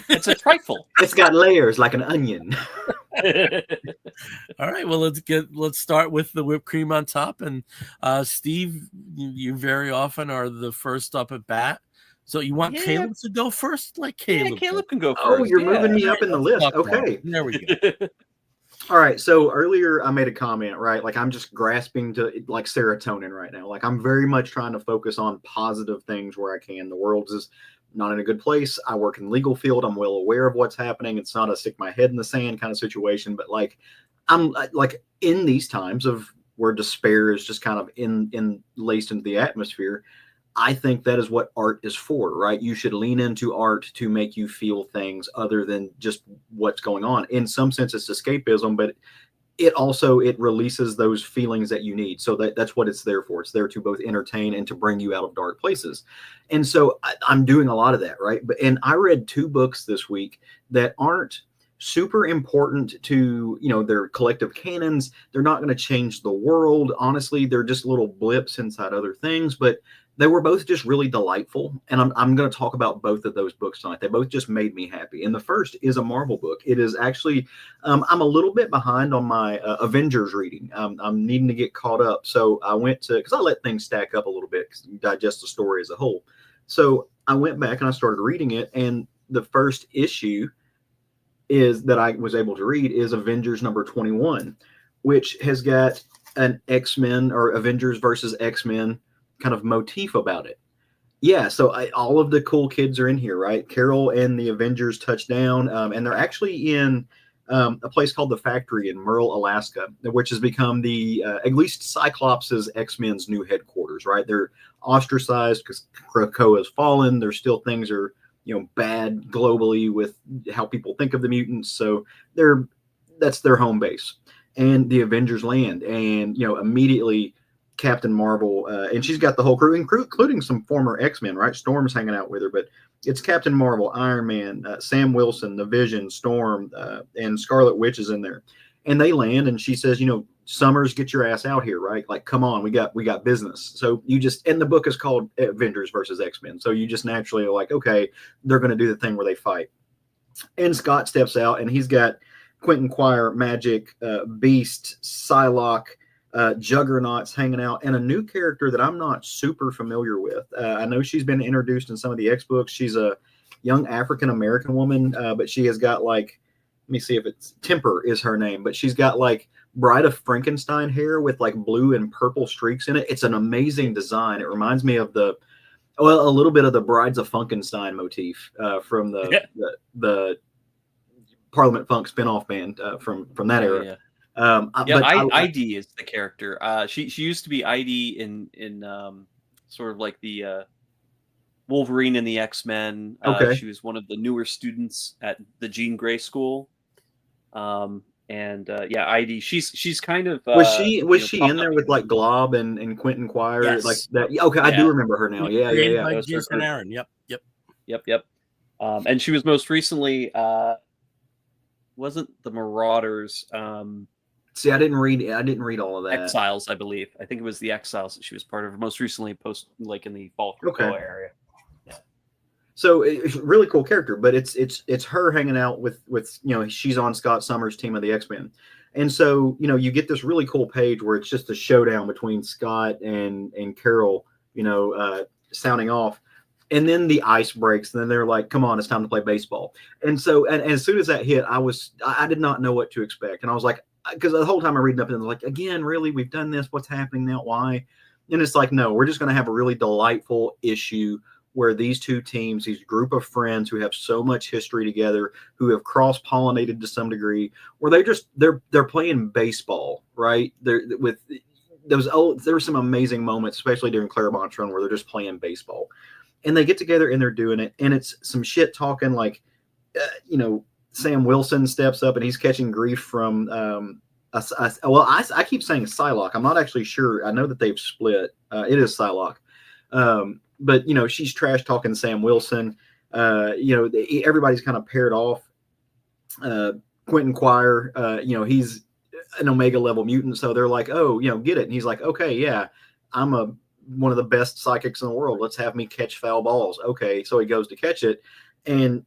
It's a trifle. It's got layers like an onion. All right. Well, let's start with the whipped cream on top. And Steve, you very often are the first up at bat. So you want Caleb to go first? Caleb. Yeah, Caleb can go first. Oh, you're moving me up in the list. Okay. There we go. All right. So earlier I made a comment, right? I'm just grasping to serotonin right now. I'm very much trying to focus on positive things where I can. The world is not in a good place. I work in the legal field. I'm well aware of what's happening. It's not a stick my head in the sand kind of situation, but I'm in these times of where despair is just kind of in laced into the atmosphere. I think that is what art is for, right? You should lean into art to make you feel things other than just what's going on. In some sense, it's escapism, but it releases those feelings that you need. So that's what it's there for. It's there to both entertain and to bring you out of dark places. And so I'm doing a lot of that, right? And I read 2 books this week that aren't super important to, their collective canons. They're not going to change the world. Honestly, they're just little blips inside other things, but they were both just really delightful. And I'm going to talk about both of those books tonight. They both just made me happy. And the first is a Marvel book. It is actually, I'm a little bit behind on my Avengers reading. I'm needing to get caught up. So I went to, because I let things stack up a little bit because you digest the story as a whole. So I went back and I started reading it. And the first issue that I was able to read is Avengers number 21, which has got an X-Men or Avengers versus X-Men kind of motif about it. Yeah, so all of the cool kids are in here, right? Carol and the Avengers touch down, and they're actually in a place called the Factory in Merle, Alaska, which has become at least Cyclops' X-Men's new headquarters, right? They're ostracized because Krakoa has fallen. There's still things are bad globally with how people think of the mutants, so that's their home base. And the Avengers land, and immediately Captain Marvel, and she's got the whole crew, including some former X-Men, right? Storm's hanging out with her, but it's Captain Marvel, Iron Man, Sam Wilson, the Vision, Storm, and Scarlet Witch is in there. And they land, and she says, Summers, get your ass out here, right? Like, come on, we got business. So you just, and the book is called Avengers versus X-Men. So you just naturally are like, okay, they're going to do the thing where they fight. And Scott steps out, and he's got Quentin Quire, Magic, Beast, Psylocke, Juggernauts hanging out, and a new character that I'm not super familiar with. I know she's been introduced in some of the X books. She's a young African-American woman, but she has got like, let me see if it's Temper is her name, but she's got like Bride of Frankenstein hair with like blue and purple streaks in it. It's an amazing design. It reminds me of a little bit of the Brides of Funkenstein motif from the Parliament Funk spinoff band from that era. ID is the character. She used to be ID in sort of like the Wolverine and the X-Men. She was one of the newer students at the Jean Grey School. ID. She's kind of was she in there with like Glob and Quentin Quire? Yes. Like that? Okay, I do remember her now. Yeah. By Jason Aaron. Yep. And she was most recently wasn't the Marauders. See, I didn't read all of that. Exiles, I believe. I think it was the Exiles that she was part of. Most recently, like in the Fall area. So it's a really cool character, but it's her hanging out with she's on Scott Summers' team of the X-Men. And so, you get this really cool page where it's just a showdown between Scott and Carol, sounding off. And then the ice breaks, and then they're like, come on, it's time to play baseball. And so, and as soon as that hit, I did not know what to expect. And I was like, because the whole time I'm reading up and I'm like, again, really, we've done this. What's happening now? Why? And it's like, no, we're just going to have a really delightful issue where these two teams, these group of friends who have so much history together, who have cross-pollinated to some degree, where they're playing baseball, right? There were some amazing moments, especially during Claremont's run, where they're just playing baseball, and they get together and they're doing it, and it's some shit talking like, Sam Wilson steps up and he's catching grief from I keep saying Psylocke. I'm not actually sure. I know that they've split. It is Psylocke. But she's trash talking Sam Wilson. Everybody's kind of paired off. Quentin Quire, he's an Omega level mutant, so they're like, oh, get it. And he's like, okay, yeah, I'm one of the best psychics in the world. Let's have me catch foul balls. Okay, so he goes to catch it, and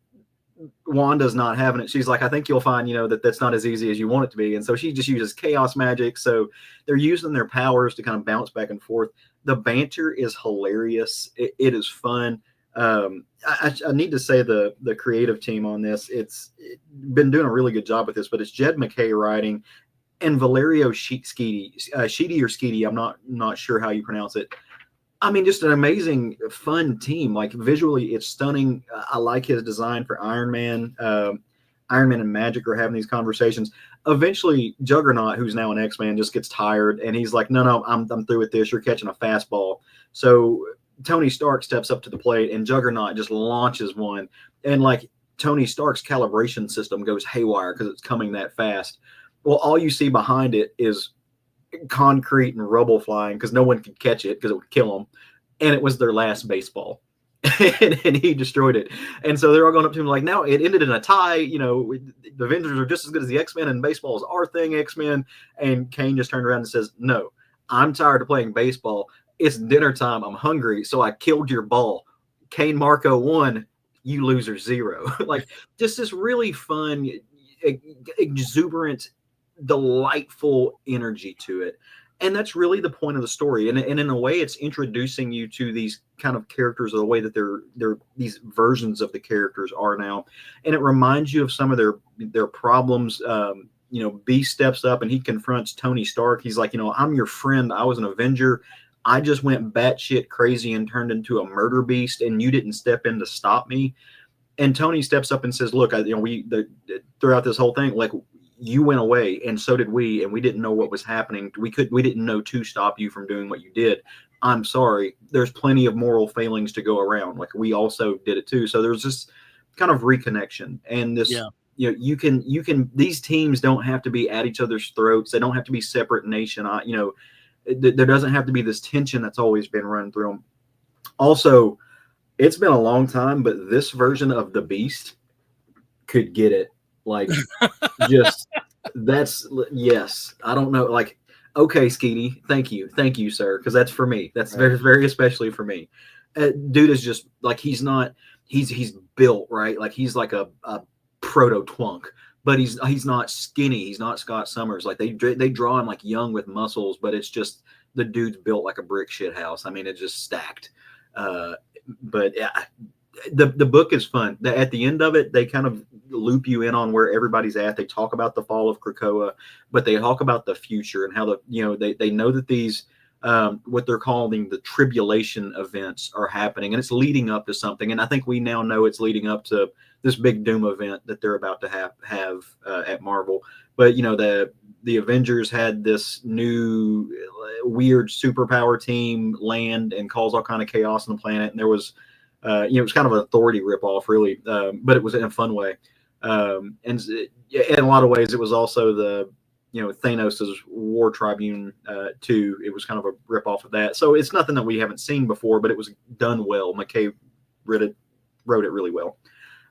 Wanda's not having it. She's like, I think you'll find, that's not as easy as you want it to be. And so she just uses chaos magic. So they're using their powers to kind of bounce back and forth. The banter is hilarious. It is fun. I need to say the creative team on this, it's been doing a really good job with this, but it's Jed McKay writing and Valerio Sheedy or Skeety. I'm not sure how you pronounce it. I mean, just an amazing, fun team. Like visually, it's stunning. I like his design for Iron Man. Iron Man and Magic are having these conversations. Eventually, Juggernaut, who's now an X-Man, just gets tired, and he's like, "No, I'm through with this. You're catching a fastball." So Tony Stark steps up to the plate, and Juggernaut just launches one, and like Tony Stark's calibration system goes haywire because it's coming that fast. Well, all you see behind it is concrete and rubble flying because no one could catch it because it would kill them, and it was their last baseball. and he destroyed it. And so they're all going up to him like, now it ended in a tie. The Avengers are just as good as the X-Men, and baseball is our thing, X-Men. And Kane just turned around and says, no, I'm tired of playing baseball. It's dinner time. I'm hungry. So I killed your ball. Kane Marco 1, you loser 0. Like just this really fun, exuberant, delightful energy to it. And that's really the point of the story. And in a way, it's introducing you to these kind of characters, or the way that they're these versions of the characters are now. And it reminds you of some of their problems. Beast steps up and he confronts Tony Stark. He's like, I'm your friend. I was an Avenger. I just went batshit crazy and turned into a murder beast, and you didn't step in to stop me. And Tony steps up and says, look, throughout this whole thing, like, you went away and so did we, and we didn't know what was happening. We didn't know to stop you from doing what you did. I'm sorry. There's plenty of moral failings to go around. Like, we also did it too. So there's this kind of reconnection, and this, you can, these teams don't have to be at each other's throats. They don't have to be separate nation. There doesn't have to be this tension that's always been run through them. Also, it's been a long time, but this version of the Beast could get it. Like, just yes. I don't know. Like, Okay, Skeety, thank you, sir, because that's for me. That's very, very especially for me. Dude is just like he's built right, like he's like a proto twunk, but he's not skinny. He's not Scott Summers. Like they draw him like young with muscles, but it's just the dude's built like a brick shit house. I mean, it's just stacked. But yeah, the book is fun. At the end of it, they kind of loop you in on where everybody's at. They talk about the fall of Krakoa, but they talk about the future and how they know that these what they're calling the tribulation events are happening, and it's leading up to something. And I think we now know it's leading up to this big Doom event that they're about to have at Marvel. But the Avengers had this new weird superpower team land and cause all kind of chaos on the planet, and there was it was kind of an Authority ripoff, really, but it was in a fun way. And in a lot of ways, it was also the Thanos' War Tribune 2. It was kind of a ripoff of that. So it's nothing that we haven't seen before, but it was done well. McKay wrote it really well.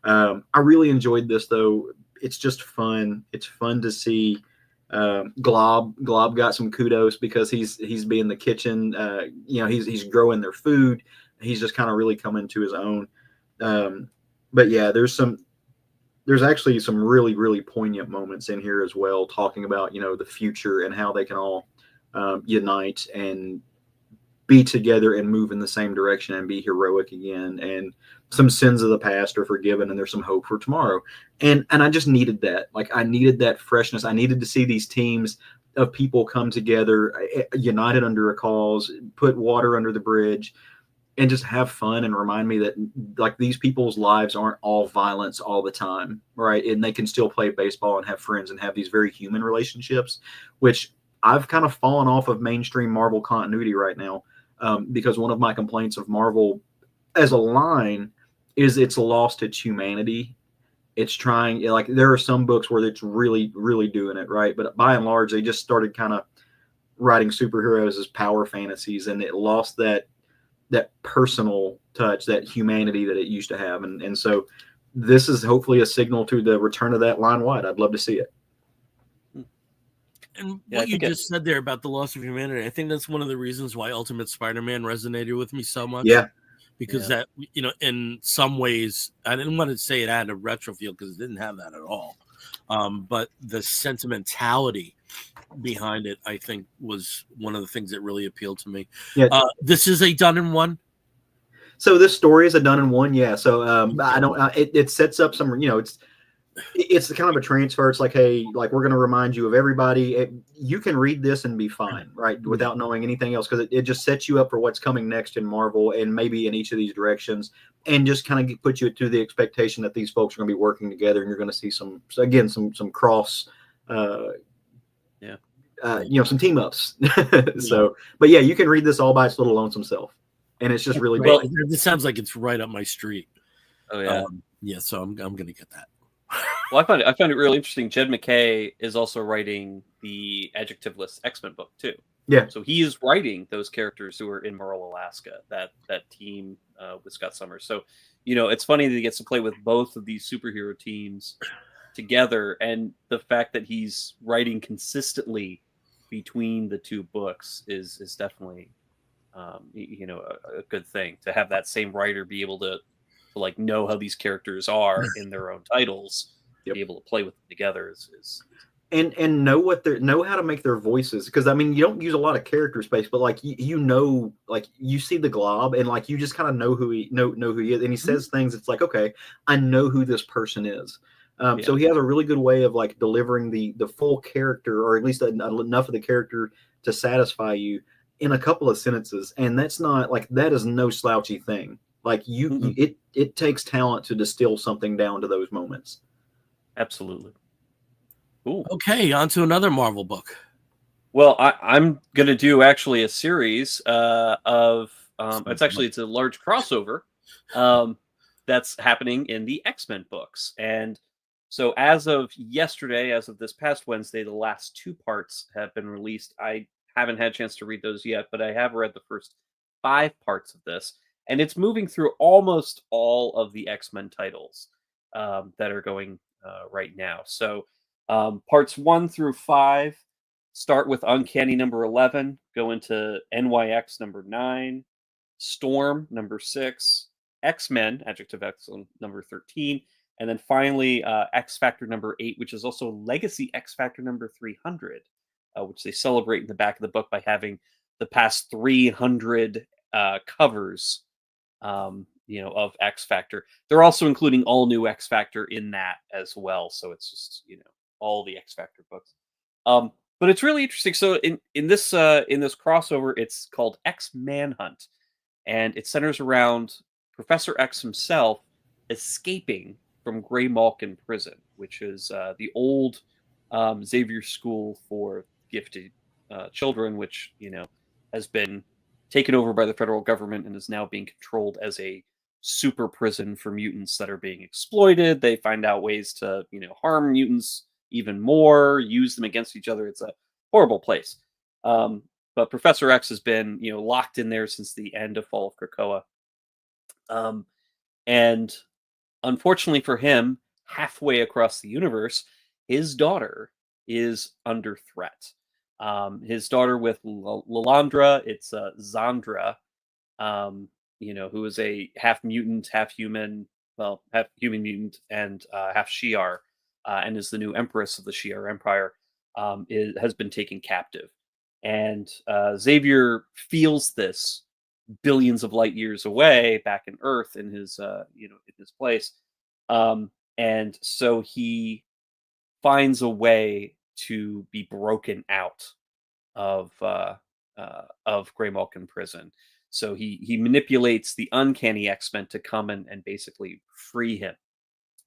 I really enjoyed this, though. It's just fun. It's fun to see. Glob got some kudos because he's being the kitchen. He's growing their food. He's just kind of really coming to his own. But yeah, there's actually some really, really poignant moments in here as well, talking about the future and how they can all unite and be together and move in the same direction and be heroic again. And some sins of the past are forgiven, and there's some hope for tomorrow. And I just needed that. Like, I needed that freshness. I needed to see these teams of people come together, united under a cause, put water under the bridge, and just have fun and remind me that like these people's lives aren't all violence all the time, right? And they can still play baseball and have friends and have these very human relationships, which I've kind of fallen off of mainstream Marvel continuity right now, because one of my complaints of Marvel as a line is it's lost its humanity. It's trying, like, there are some books where it's really, really doing it right, but by and large, they just started kind of writing superheroes as power fantasies, and it lost that personal touch, that humanity that it used to have. And so this is hopefully a signal to the return of that line wide. I'd love to see it. And what you just said there about the loss of humanity, I think that's one of the reasons why Ultimate Spider-Man resonated with me so much. Yeah. Because that, in some ways, I didn't want to say it had a retro feel because it didn't have that at all. But the sentimentality behind it, I think, was one of the things that really appealed to me. Yeah. This is a done in one. So this story is a done in one. Yeah. So I don't. It sets up some. It's kind of a transfer. It's like, hey, like, we're going to remind you of everybody. You can read this and be fine, right, without knowing anything else, because it just sets you up for what's coming next in Marvel and maybe in each of these directions, and just kind of put you to the expectation that these folks are going to be working together, and you're going to see some cross. Some team ups. So, but yeah, you can read this all by its little lonesome self, and it's just really well. This sounds like it's right up my street. Oh yeah, yeah. So I'm gonna get that. Well, I found it really interesting. Jed McKay is also writing the adjectiveless X-Men book too. Yeah. So he is writing those characters who are in Morrill, Alaska. That team with Scott Summers. So it's funny that he gets to play with both of these superhero teams together, and the fact that he's writing consistently between the two books is definitely a good thing. To have that same writer be able to like know how these characters are in their own titles, be able to play with them together is and know how to make their voices, because I mean, you don't use a lot of character space, but like like you see the Glob and like you just kind of know who he is, and he says things. It's like, okay, I know who this person is. So he has a really good way of like delivering the full character, or at least enough of the character to satisfy you in a couple of sentences. And that's not like, that is no slouchy thing. Like it takes talent to distill something down to those moments. Absolutely. Cool. Okay, on to another Marvel book. Well, I'm going to do actually a series of it's a large crossover that's happening in the X-Men books. And so as of yesterday, as of this past Wednesday, the last 2 parts have been released. I haven't had a chance to read those yet, but I have read the first 5 parts of this. And it's moving through almost all of the X-Men titles that are going right now. So parts 1 through 5 start with Uncanny number 11, go into NYX number 9, Storm number 6, X-Men, Adjective Excellent, number 13, and then finally X Factor number 8, which is also Legacy X Factor number 300, which they celebrate in the back of the book by having the past 300 covers, of X Factor. They're also including all new X Factor in that as well. So it's just, all the X Factor books. But it's really interesting. So in this crossover, it's called X Manhunt, and it centers around Professor X himself escaping from Greymalkin Prison, which is the old Xavier School for Gifted Children, which has been taken over by the federal government and is now being controlled as a super prison for mutants that are being exploited. They find out ways to harm mutants even more, use them against each other. It's a horrible place. But Professor X has been locked in there since the end of Fall of Krakoa. And unfortunately for him, halfway across the universe, his daughter is under threat. His daughter with Lilandra, it's Zandra, who is a half mutant, half human, half human mutant and half Shi'ar, and is the new empress of the Shi'ar Empire, has been taken captive. And Xavier feels this billions of light years away back in Earth in his, in his place. And so he finds a way to be broken out of Greymalkin Prison. So he manipulates the uncanny X-Men to come and basically free him,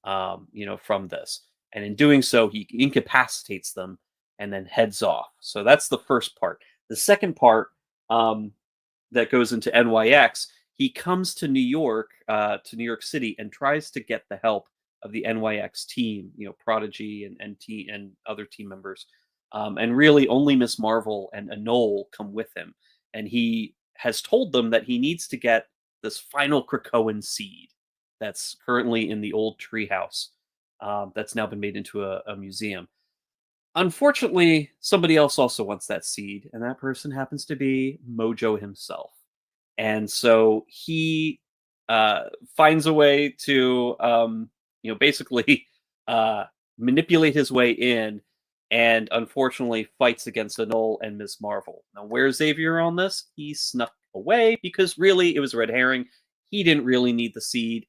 from this. And in doing so, he incapacitates them and then heads off. So that's the first part. The second part that goes into NYX, he comes to New York City, and tries to get the help of the NYX team, Prodigy and other team members. And really only Miss Marvel and Anole come with him. And he has told them that he needs to get this final Krakoan seed that's currently in the old treehouse that's now been made into a museum. Unfortunately, somebody else also wants that seed, and that person happens to be Mojo himself. And so he finds a way to, basically manipulate his way in, and unfortunately fights against Anole and Ms. Marvel. Now, where's Xavier on this? He snuck away because really it was a red herring. He didn't really need the seed.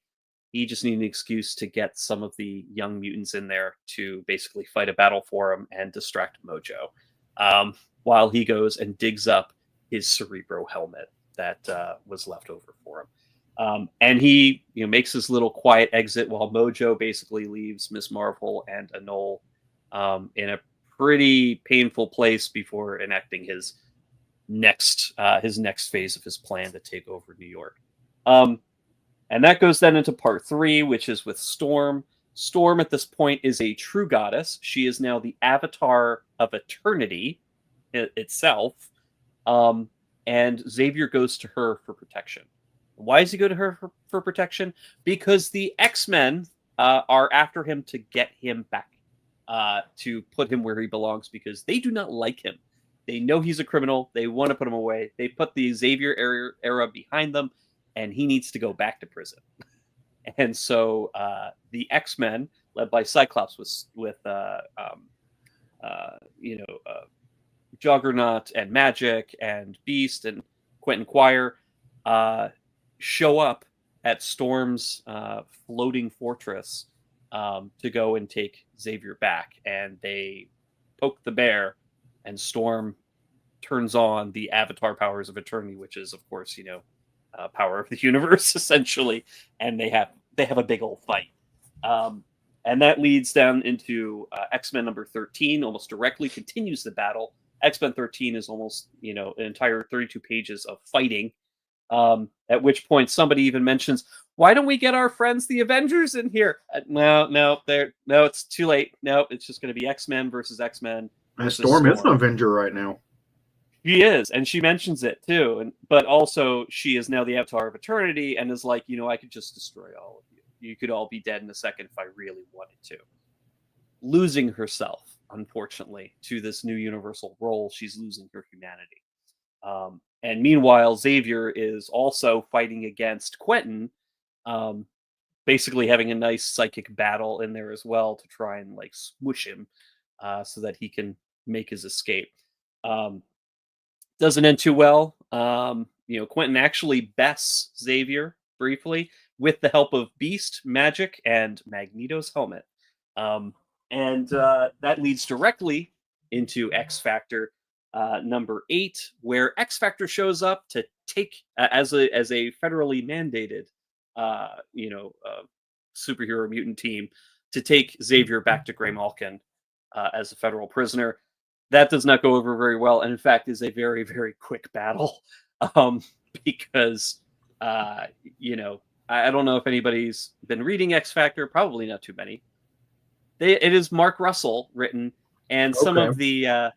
He just needed an excuse to get some of the young mutants in there to basically fight a battle for him and distract Mojo, while he goes and digs up his Cerebro helmet that was left over for him. And he makes his little quiet exit while Mojo basically leaves Miss Marvel and Anole in a pretty painful place before enacting his next phase of his plan to take over New York. And that goes then into part 3, which is with Storm. Storm at this point is a true goddess. She is now the avatar of eternity itself. And Xavier goes to her for protection. Why does he go to her for protection? Because the X-Men are after him to get him back, to put him where he belongs, because they do not like him. They know he's a criminal. They want to put him away. They put the Xavier era behind them, and he needs to go back to prison. And so the X-Men, led by Cyclops, with Juggernaut and Magic and Beast and Quentin Quire, show up at Storm's floating fortress to go and take Xavier back. And they poke the bear, and Storm turns on the Avatar powers of Eternity, which is, of course, power of the universe, essentially. And they have a big old fight. And that leads down into X-Men number 13, almost directly continues the battle. X-Men 13 is almost, an entire 32 pages of fighting. At which point somebody even mentions, why don't we get our friends, the Avengers, in here? No, it's too late. No, it's just going to be X-Men versus X-Men. Storm is an Avenger right now. She is, and she mentions it too. But also, she is now the Avatar of Eternity, and is like, I could just destroy all of you. You could all be dead in a second if I really wanted to. Losing herself unfortunately, to this new universal role. She's losing her humanity. And meanwhile, Xavier is also fighting against Quentin, basically having a nice psychic battle in there as well to try and like smush him so that he can make his escape. Doesn't end too well. Quentin actually bests Xavier briefly with the help of Beast, Magic, and Magneto's helmet. And that leads directly into X Factor number 8, where X Factor shows up to take as a federally mandated, superhero mutant team to take Xavier back to Grey Malkin as a federal prisoner. That does not go over very well, and in fact is a very, very quick battle because I don't know if anybody's been reading X Factor. Probably not too many. It is Mark Russell written, and some of the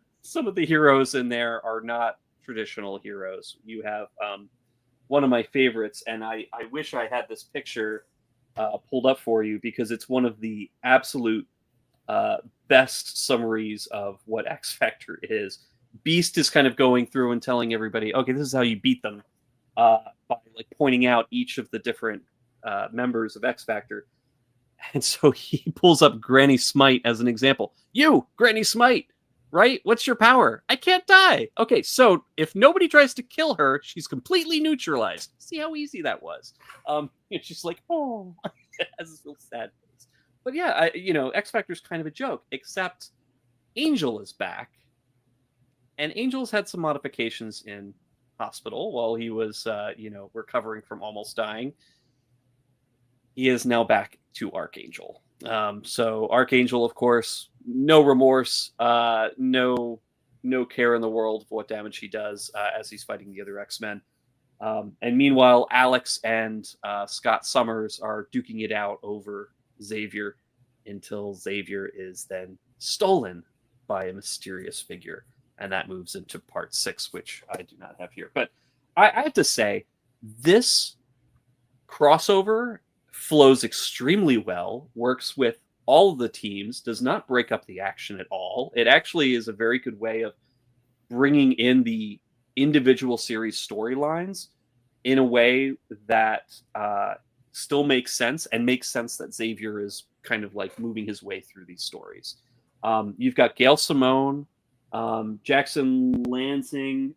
heroes in there are not traditional heroes. You have one of my favorites, and I wish I had this picture pulled up for you because it's one of the absolute best summaries of what X Factor is. Beast is kind of going through and telling everybody, okay, this is how you beat them by like pointing out each of the different members of X Factor. And so he pulls up Granny Smite as an example. You, Granny Smite, right? What's your power? I can't die. Okay, so if nobody tries to kill her, she's completely neutralized. See how easy that was. It's just like, oh, it has this real sad face. But yeah, X Factor's kind of a joke, except Angel is back. And Angel's had some modifications in hospital while he was, recovering from almost dying. He is now back to Archangel. So Archangel, of course, no remorse, no care in the world for what damage he does as he's fighting the other X-Men. And meanwhile, Alex and Scott Summers are duking it out over Xavier until Xavier is then stolen by a mysterious figure. And that moves into part 6, which I do not have here. But I have to say, this crossover flows extremely well, works with all of the teams, does not break up the action at all. It actually is a very good way of bringing in the individual series storylines in a way that still makes sense, and makes sense that Xavier is kind of like moving his way through these stories. You've got Gail Simone, Jackson Lansing,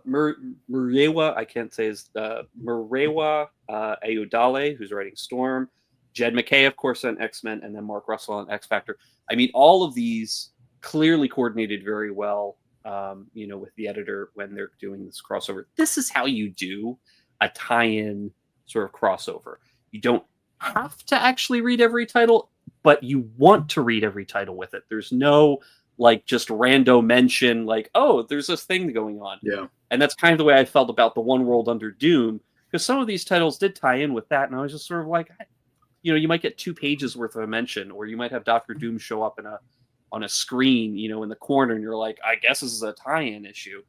Murewa, I can't say his Murewa Ayodele, who's writing Storm, Jed McKay, of course, on X-Men, and then Mark Russell on X Factor. I mean, all of these clearly coordinated very well, with the editor when they're doing this crossover. This is how you do a tie-in sort of crossover. You don't have to actually read every title, but you want to read every title with it. There's no like just rando mention like, oh, there's this thing going on. Yeah. And that's kind of the way I felt about the One World Under Doom, because some of these titles did tie in with that, and I was just sort of like, you might get 2 pages worth of a mention, or you might have Dr. Doom show up on a screen, in the corner, and you're like, I guess this is a tie-in issue.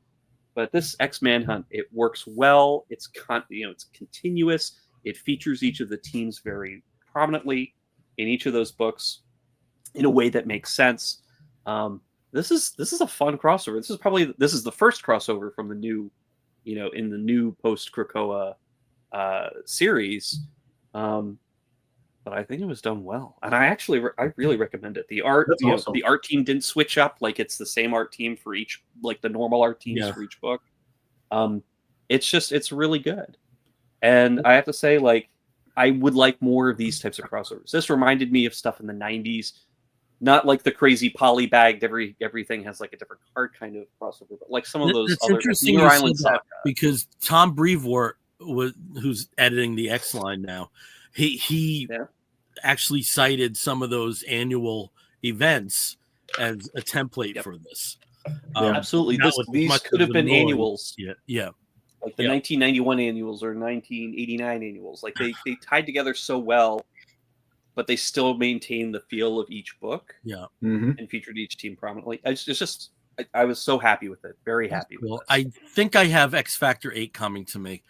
But this X-Manhunt, it works well. It's it's continuous. It features each of the teams very prominently in each of those books in a way that makes sense. This is a fun crossover. This is the first crossover from the new, in the new post Krakoa series. But I think it was done well, and I really recommend it. The art, awesome. The art team didn't switch up; like it's the same art team for each, like the normal art teams for each book. It's really good, and I have to say, like, I would like more of these types of crossovers. This reminded me of stuff in the '90s, not like the crazy polybagged everything has like a different card kind of crossover, but like some of those That's other interesting Near Island Saga. Because Tom Brevoort, who's editing the X line now, he actually cited some of those annual events as a template for this. Absolutely, these could have been annuals. Yeah. Like the 1991 annuals or 1989 annuals. Like they tied together so well, but they still maintain the feel of each book. Yeah. And featured each team prominently. I was so happy with it. Very happy with it. I think I have X Factor 8 coming to me.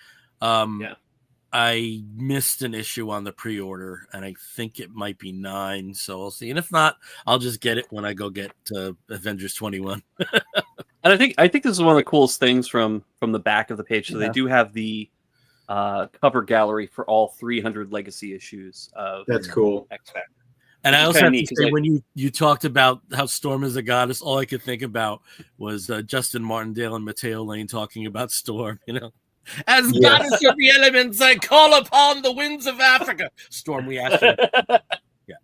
I missed an issue on the pre-order, and I think it might be 9. So we'll see. And if not, I'll just get it when I go get Avengers 21. And I think this is one of the coolest things from the back of the page. So they do have the cover gallery for all 300 legacy issues of That's cool. X-Factor. And I also have to say, when you talked about how Storm is a goddess, all I could think about was Justin Martindale and Matteo Lane talking about Storm, As goddess of the elements, I call upon the winds of Africa. Storm, we ask you. Yeah.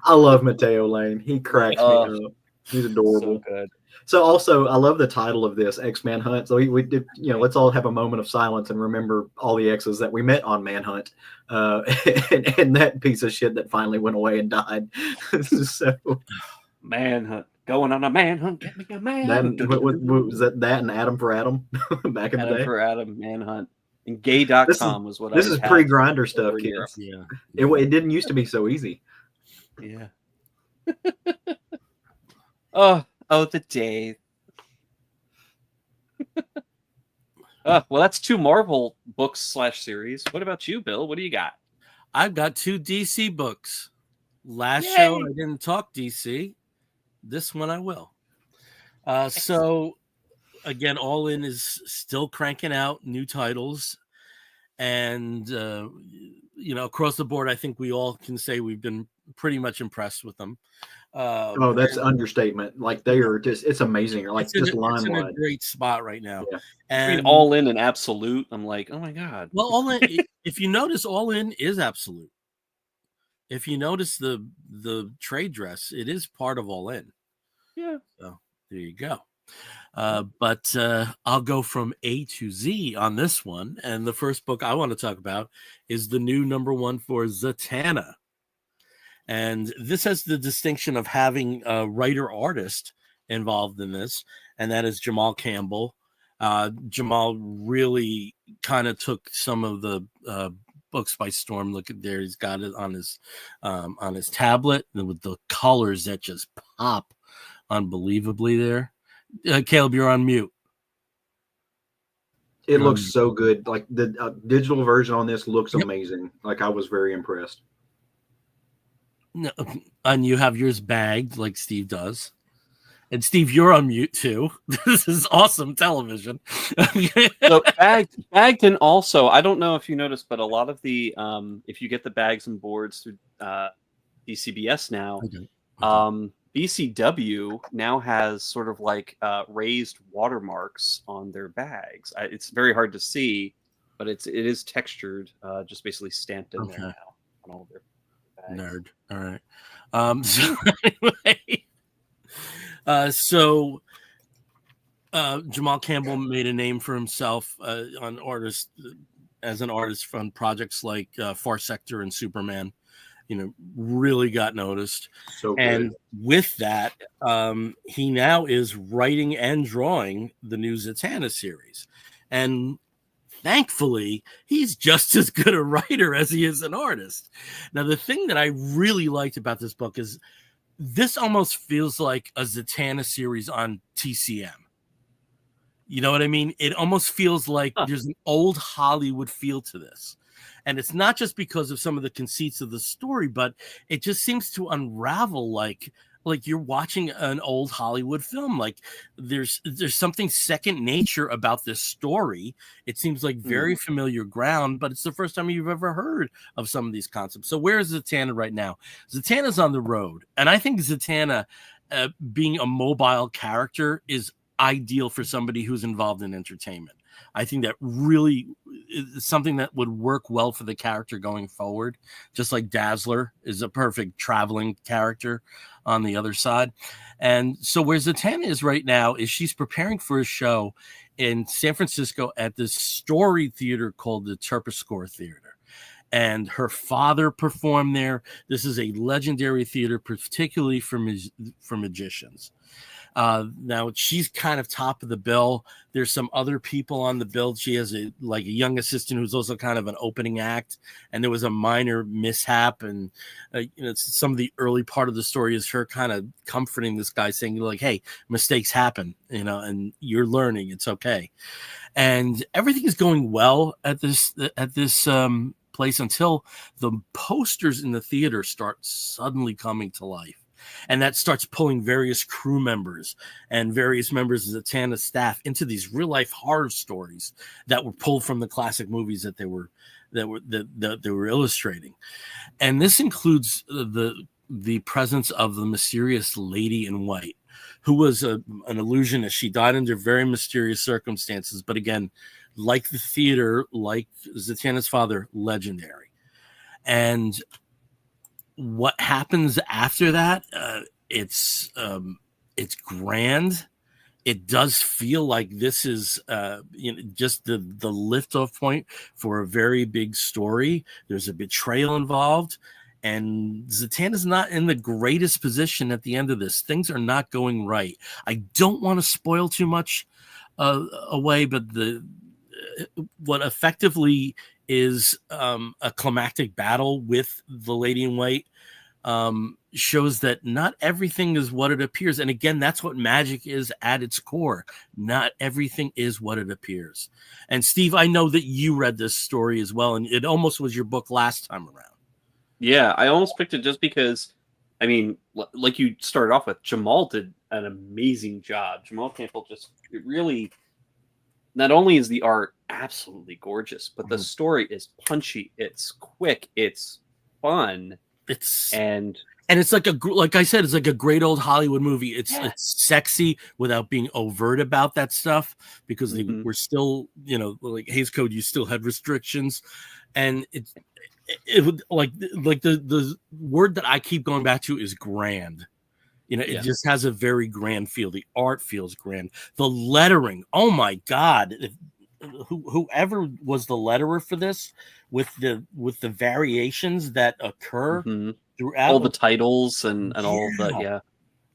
I love Matteo Lane. He cracks me up. He's adorable. So good. So also, I love the title of this, X Manhunt. So we did, let's all have a moment of silence and remember all the X's that we met on Manhunt, and that piece of shit that finally went away and died. So, Manhunt, going on a manhunt, get me a manhunt. Was that and Adam for Adam back in the day? Adam for Adam, Manhunt. And gay.com was what I was. This is pre-grinder stuff, kids. Yeah. It didn't used to be so easy. Yeah. Oh, the day. Well, that's 2 Marvel books / series. What about you, Bill? What do you got? I've got 2 DC books. Last Yay! show, I didn't talk DC. This one I will. So, again, All In is still cranking out new titles. And, across the board, I think we all can say we've been pretty much impressed with them. That's an understatement. Like, they are it's amazing. Like, it's line in a great spot right now. Yeah. And All In and Absolute, I'm like, oh my God. Well, All In, if you notice, All In is Absolute. If you notice the trade dress, it is part of All In. Yeah. So there you go. But I'll go from A to Z on this one. And the first book I want to talk about is the new #1 for Zatanna. And this has the distinction of having a writer-artist involved in this, and that is Jamal Campbell. Jamal really kind of took some of the books by storm. Look at there; he's got it on his tablet, and with the colors that just pop unbelievably there. Caleb, you're on mute. It looks so good. Like the digital version on this looks amazing. Like, I was very impressed. No, and you have yours bagged like Steve does. And Steve, you're on mute too. This is awesome television. So bagged, and also, I don't know if you noticed, but a lot of the if you get the bags and boards through DCBS now, BCW now has sort of like raised watermarks on their bags. It's very hard to see, but it is textured, just basically stamped in there now on all their bags. Nerd. All right. So anyway, Jamal Campbell made a name for himself as an artist from projects like Far Sector and Superman. Really got noticed. So good. And with that, he now is writing and drawing the new Zatanna series. And thankfully, he's just as good a writer as he is an artist. Now, the thing that I really liked about this book is this almost feels like a Zatanna series on TCM. You know what I mean? It almost feels like there's an old Hollywood feel to this. And it's not just because of some of the conceits of the story, but it just seems to unravel like you're watching an old Hollywood film. Like there's something second nature about this story. It seems like very familiar ground, but it's the first time you've ever heard of some of these concepts. So where is Zatanna right now? Zatanna's on the road. And I think Zatanna, being a mobile character, is ideal for somebody who's involved in entertainment. I think that really is something that would work well for the character going forward, just like Dazzler is a perfect traveling character on the other side. And so where Zatanna is right now is she's preparing for a show in San Francisco at this story theater called the Terpsichore Theater. and her father performed there. This is a legendary theater, particularly for magicians. Now she's kind of top of the bill. There's some other people on the bill. She has a young assistant who's also kind of an opening act, and there was a minor mishap, and some of the early part of the story is her kind of comforting this guy, saying like, hey, mistakes happen, and you're learning, it's okay. And everything is going well at this place until the posters in the theater start suddenly coming to life. And that starts pulling various crew members and various members of the Zatanna staff into these real life horror stories that were pulled from the classic movies that they were illustrating. And this includes the presence of the mysterious Lady in White, who was an illusionist. She died under very mysterious circumstances, but again, like the theater, like Zatanna's father, legendary. And what happens after that, it's grand. It does feel like this is just the liftoff point for a very big story. There's a betrayal involved, and Zatanna's not in the greatest position at the end of this. Things are not going right. I don't want to spoil too much away, but what effectively is a climactic battle with the Lady in White shows that not everything is what it appears. And again, that's what magic is at its core. Not everything is what it appears. And Steve, I know that you read this story as well, and it almost was your book last time around. Yeah, I almost picked it just because, I mean, like you started off with, Jamal did an amazing job. Jamal Campbell it really, not only is the art absolutely gorgeous, but the story is punchy, it's quick, it's fun, and it's like I said, it's like a great old Hollywood movie. It's sexy without being overt about that stuff, because they were still, like Hays Code, you still had restrictions, and it would like the word that I keep going back to is grand. It just has a very grand feel. The art feels grand. The lettering, oh my God. Whoever was the letterer for this, with the variations that occur throughout all the titles and all the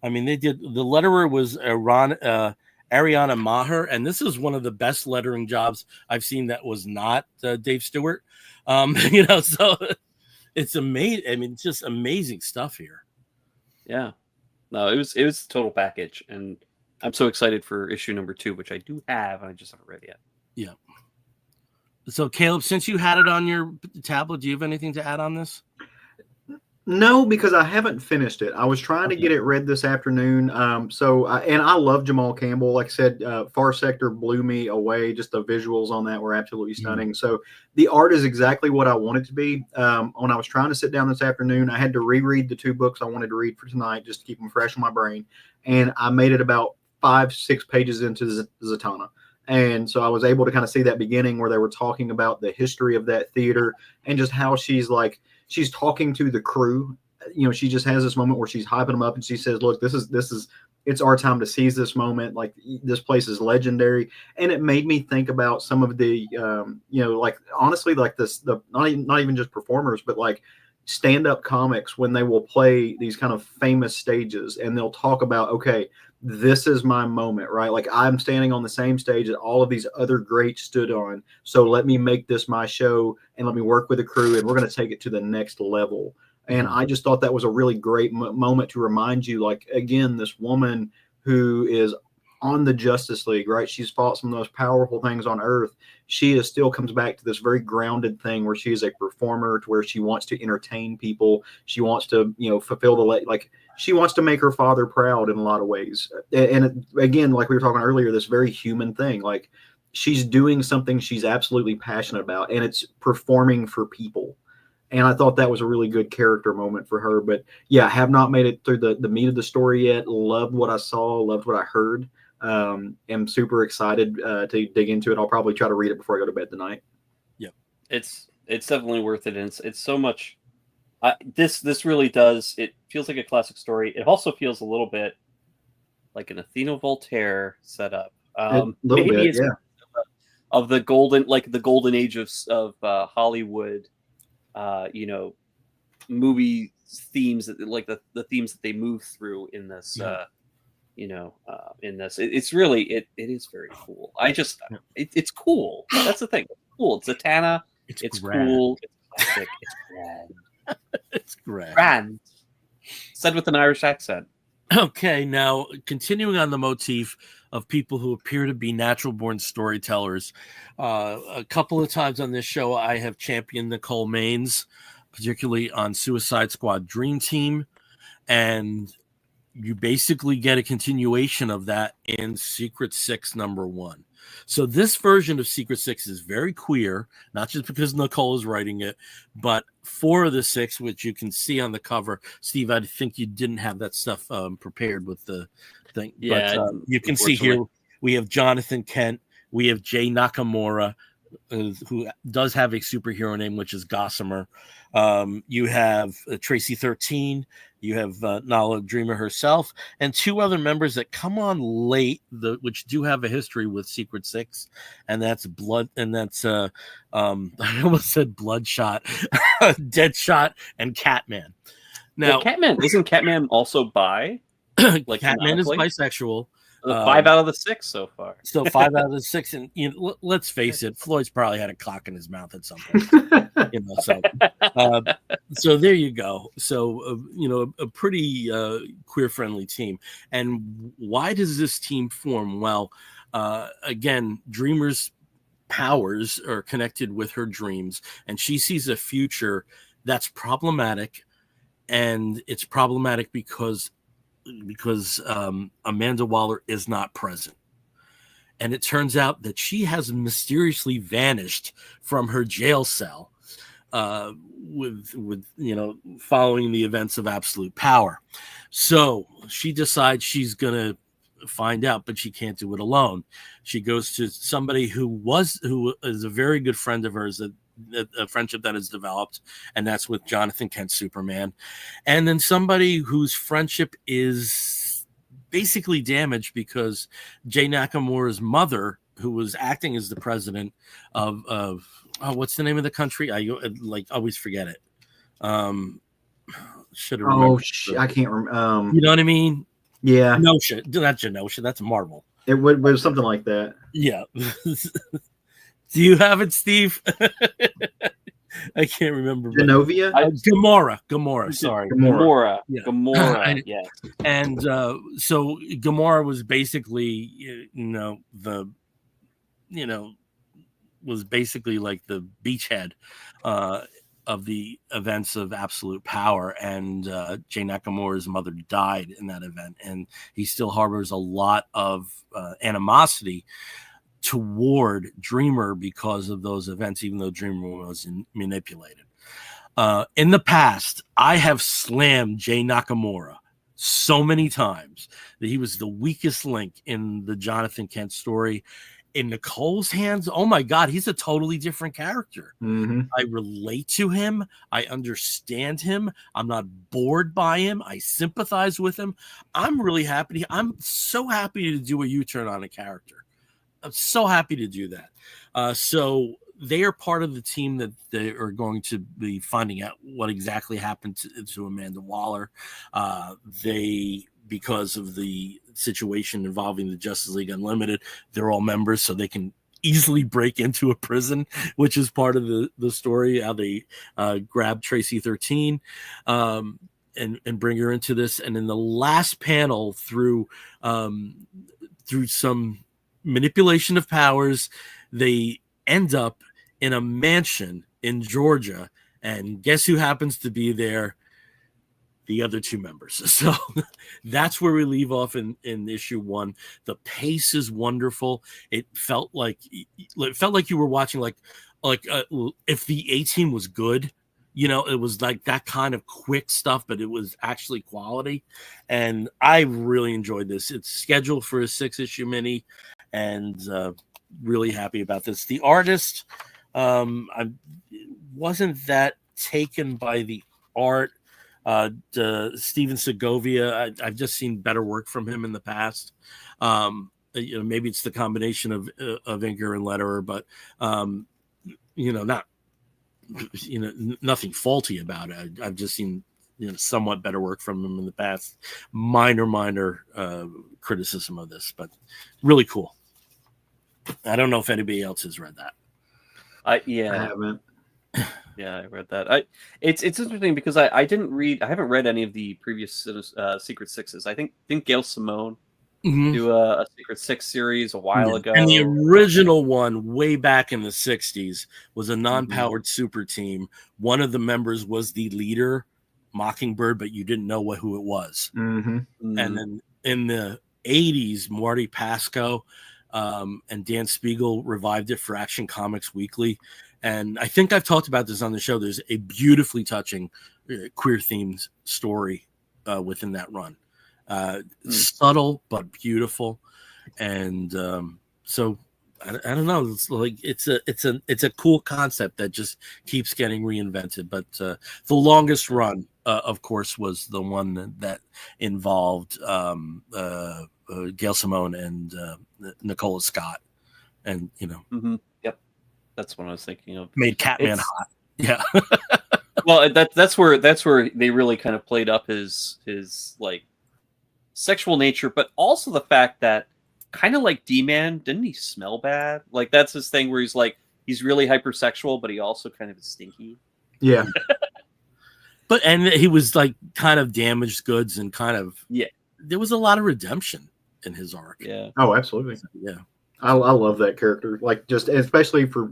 I mean, they did. The letterer was Ariana Maher, and this is one of the best lettering jobs I've seen that was not Dave Stewart. So it's amazing. I mean, it's just amazing stuff here. Yeah. No, it was a total package, and I'm so excited for issue number 2, which I do have, and I just haven't read yet. Yeah. So, Caleb, since you had it on your tablet, do you have anything to add on this? No, because I haven't finished it. I was trying to get it read this afternoon. And I love Jamal Campbell. Like I said, Far Sector blew me away. Just the visuals on that were absolutely stunning. So the art is exactly what I want it to be. When I was trying to sit down this afternoon, I had to reread the 2 books I wanted to read for tonight just to keep them fresh in my brain. And I made it about 5-6 pages into Zatanna. And so I was able to kind of see that beginning where they were talking about the history of that theater and just how she's talking to the crew. She just has this moment where she's hyping them up and she says, look, this is it's our time to seize this moment. Like, this place is legendary. And it made me think about some of the, honestly, like not even just performers, but like stand-up comics, when they will play these kind of famous stages and they'll talk about, okay, this is my moment, right? Like, I'm standing on the same stage that all of these other greats stood on. So let me make this my show and let me work with the crew, and we're going to take it to the next level. And I just thought that was a really great moment to remind you, like, again, this woman who is on the Justice League, right? She's fought some of the most powerful things on earth. She still comes back to this very grounded thing where she is a performer, to where she wants to entertain people. She wants to, fulfill she wants to make her father proud in a lot of ways. And again, like we were talking earlier, this very human thing, like, she's doing something she's absolutely passionate about, and it's performing for people. And I thought that was a really good character moment for her. But yeah, I have not made it through the meat of the story yet. Loved what I saw, loved what I heard. Am super excited to dig into it. I'll probably try to read it before I go to bed tonight. Yeah, it's definitely worth it. And it's so much. This really does. It feels like a classic story. It also feels a little bit like an Athena Voltaire setup. Maybe bit, it's of the golden age of Hollywood. movie themes, like the themes that they move through in this. In this, it's really it is very cool. It's cool. That's the thing. It's cool. It's Zatanna. It's cool. It's classic. It's grand. It's grand. Grand. Said with an Irish accent. Okay, now continuing on the motif of people who appear to be natural-born storytellers, a couple of times on this show I have championed Nicole Maines, particularly on Suicide Squad Dream Team, and you basically get a continuation of that in Secret Six #1. So this version of Secret Six is very queer, not just because Nicole is writing it, but 4 of the 6, which you can see on the cover. Steve, I think you didn't have that stuff prepared with the thing. Yeah, but you can see here we have Jonathan Kent, we have Jay Nakamura, who does have a superhero name, which is Gossamer. You have Tracy 13. You have Nala Dreamer herself, and 2 other members that come on late, which do have a history with Secret Six, and that's I almost said Bloodshot, Deadshot, and Catman. Now, isn't Catman also bi? Like Catman is bisexual. 5 out of the 6 so far. So 5 out of the 6, and let's face it, Floyd's probably had a cock in his mouth at some point. So there you go. So a pretty queer-friendly team. And why does this team form? Well, again, Dreamer's powers are connected with her dreams, and she sees a future that's problematic, and it's problematic because Amanda Waller is not present. And it turns out that she has mysteriously vanished from her jail cell with following the events of Absolute Power. So she decides she's going to find out, but she can't do it alone. She goes to somebody who is a very good friend of hers, a friendship that has developed, and that's with Jonathan Kent, Superman, and then somebody whose friendship is basically damaged because Jay Nakamura's mother, who was acting as the president of what's the name of the country? I always forget it. Should have remembered. I can't remember. You know what I mean? Yeah. Genosha. Not Genosha. That's Marvel. It was something like that. Yeah. Do you have it, Steve? I can't remember. Genovia? Gamora. Sorry. Gamora. Yeah. Gamora. Yeah. And so Gamora was basically, was basically like the beachhead of the events of Absolute Power. And Jay Nakamura's mother died in that event. And he still harbors a lot of animosity toward Dreamer because of those events, even though Dreamer was manipulated. In the past, I have slammed Jay Nakamura so many times that he was the weakest link in the Jonathan Kent story. In Nicole's hands, oh my God, he's a totally different character. Mm-hmm. I relate to him. I understand him. I'm not bored by him. I sympathize with him. I'm really happy. I'm so happy to do a U-turn on a character. I'm so happy to do that. So they are part of the team that they are going to be finding out what exactly happened to Amanda Waller. Because of the situation involving the Justice League Unlimited, they're all members, so they can easily break into a prison, which is part of the story, how they grab Tracy 13 and bring her into this. And in the last panel, through some manipulation of powers, they end up in a mansion in Georgia, and guess who happens to be there? The other 2 members. So that's where we leave off in issue 1. The pace is wonderful. It felt like you were watching like if the A-Team was good, it was like that kind of quick stuff, but it was actually quality. And I really enjoyed this. It's scheduled for a 6-issue mini, and really happy about this. The artist, I wasn't that taken by the art. Steven Segovia, I've just seen better work from him in the past. Maybe it's the combination of inker and letterer, but not nothing faulty about it. I've just seen somewhat better work from him in the past. Minor criticism of this, but really cool. I don't know if anybody else has read that. I haven't. Yeah, I read that. It's interesting because I haven't read any of the previous Secret Sixes. I think Gail Simone do a Secret Six series a while ago. And the original one, way back in the 60s, was a non-powered super team. One of the members was the leader, Mockingbird, but you didn't know who it was. And then in the 80s, Marty Pasco and Dan Spiegel revived it for Action Comics Weekly. And I think I've talked about this on the show. There's a beautifully touching queer-themed story within that run. Subtle but beautiful, and so I don't know. It's like it's a cool concept that just keeps getting reinvented. But the longest run, of course, was the one that involved Gail Simone and Nicola Scott, and Yep, that's what I was thinking of. Made Catman hot. Yeah. Well, that's where they really kind of played up his like sexual nature, but also the fact that kind of like D-Man, didn't he smell bad? Like that's his thing where he's really hypersexual, but he also kind of is stinky. Yeah. And he was like kind of damaged goods and kind of there was a lot of redemption in his arc. Yeah. Oh, absolutely. Yeah. I love that character. Like just especially for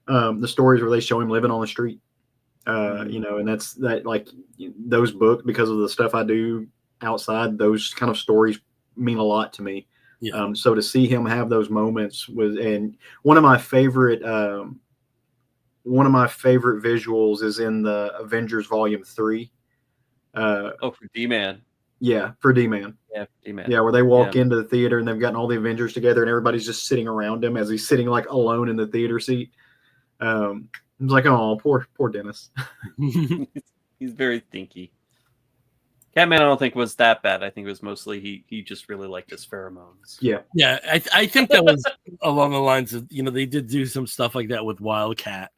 the stories where they show him living on the street. And that's like those books, because of the stuff I do outside, those kind of stories mean a lot to me. Yeah. So to see him have those moments and one of my favorite visuals is in the Avengers Volume 3. For D-Man. Yeah, for D-Man. Yeah, for D-Man. Yeah, where they walk into the theater and they've gotten all the Avengers together and everybody's just sitting around him as he's sitting like alone in the theater seat. It's like, oh, poor Dennis. He's very thinky. Catman, I don't think was that bad. I think it was mostly he just really liked his pheromones. Yeah. I think that was along the lines of they did do some stuff like that with Wildcat.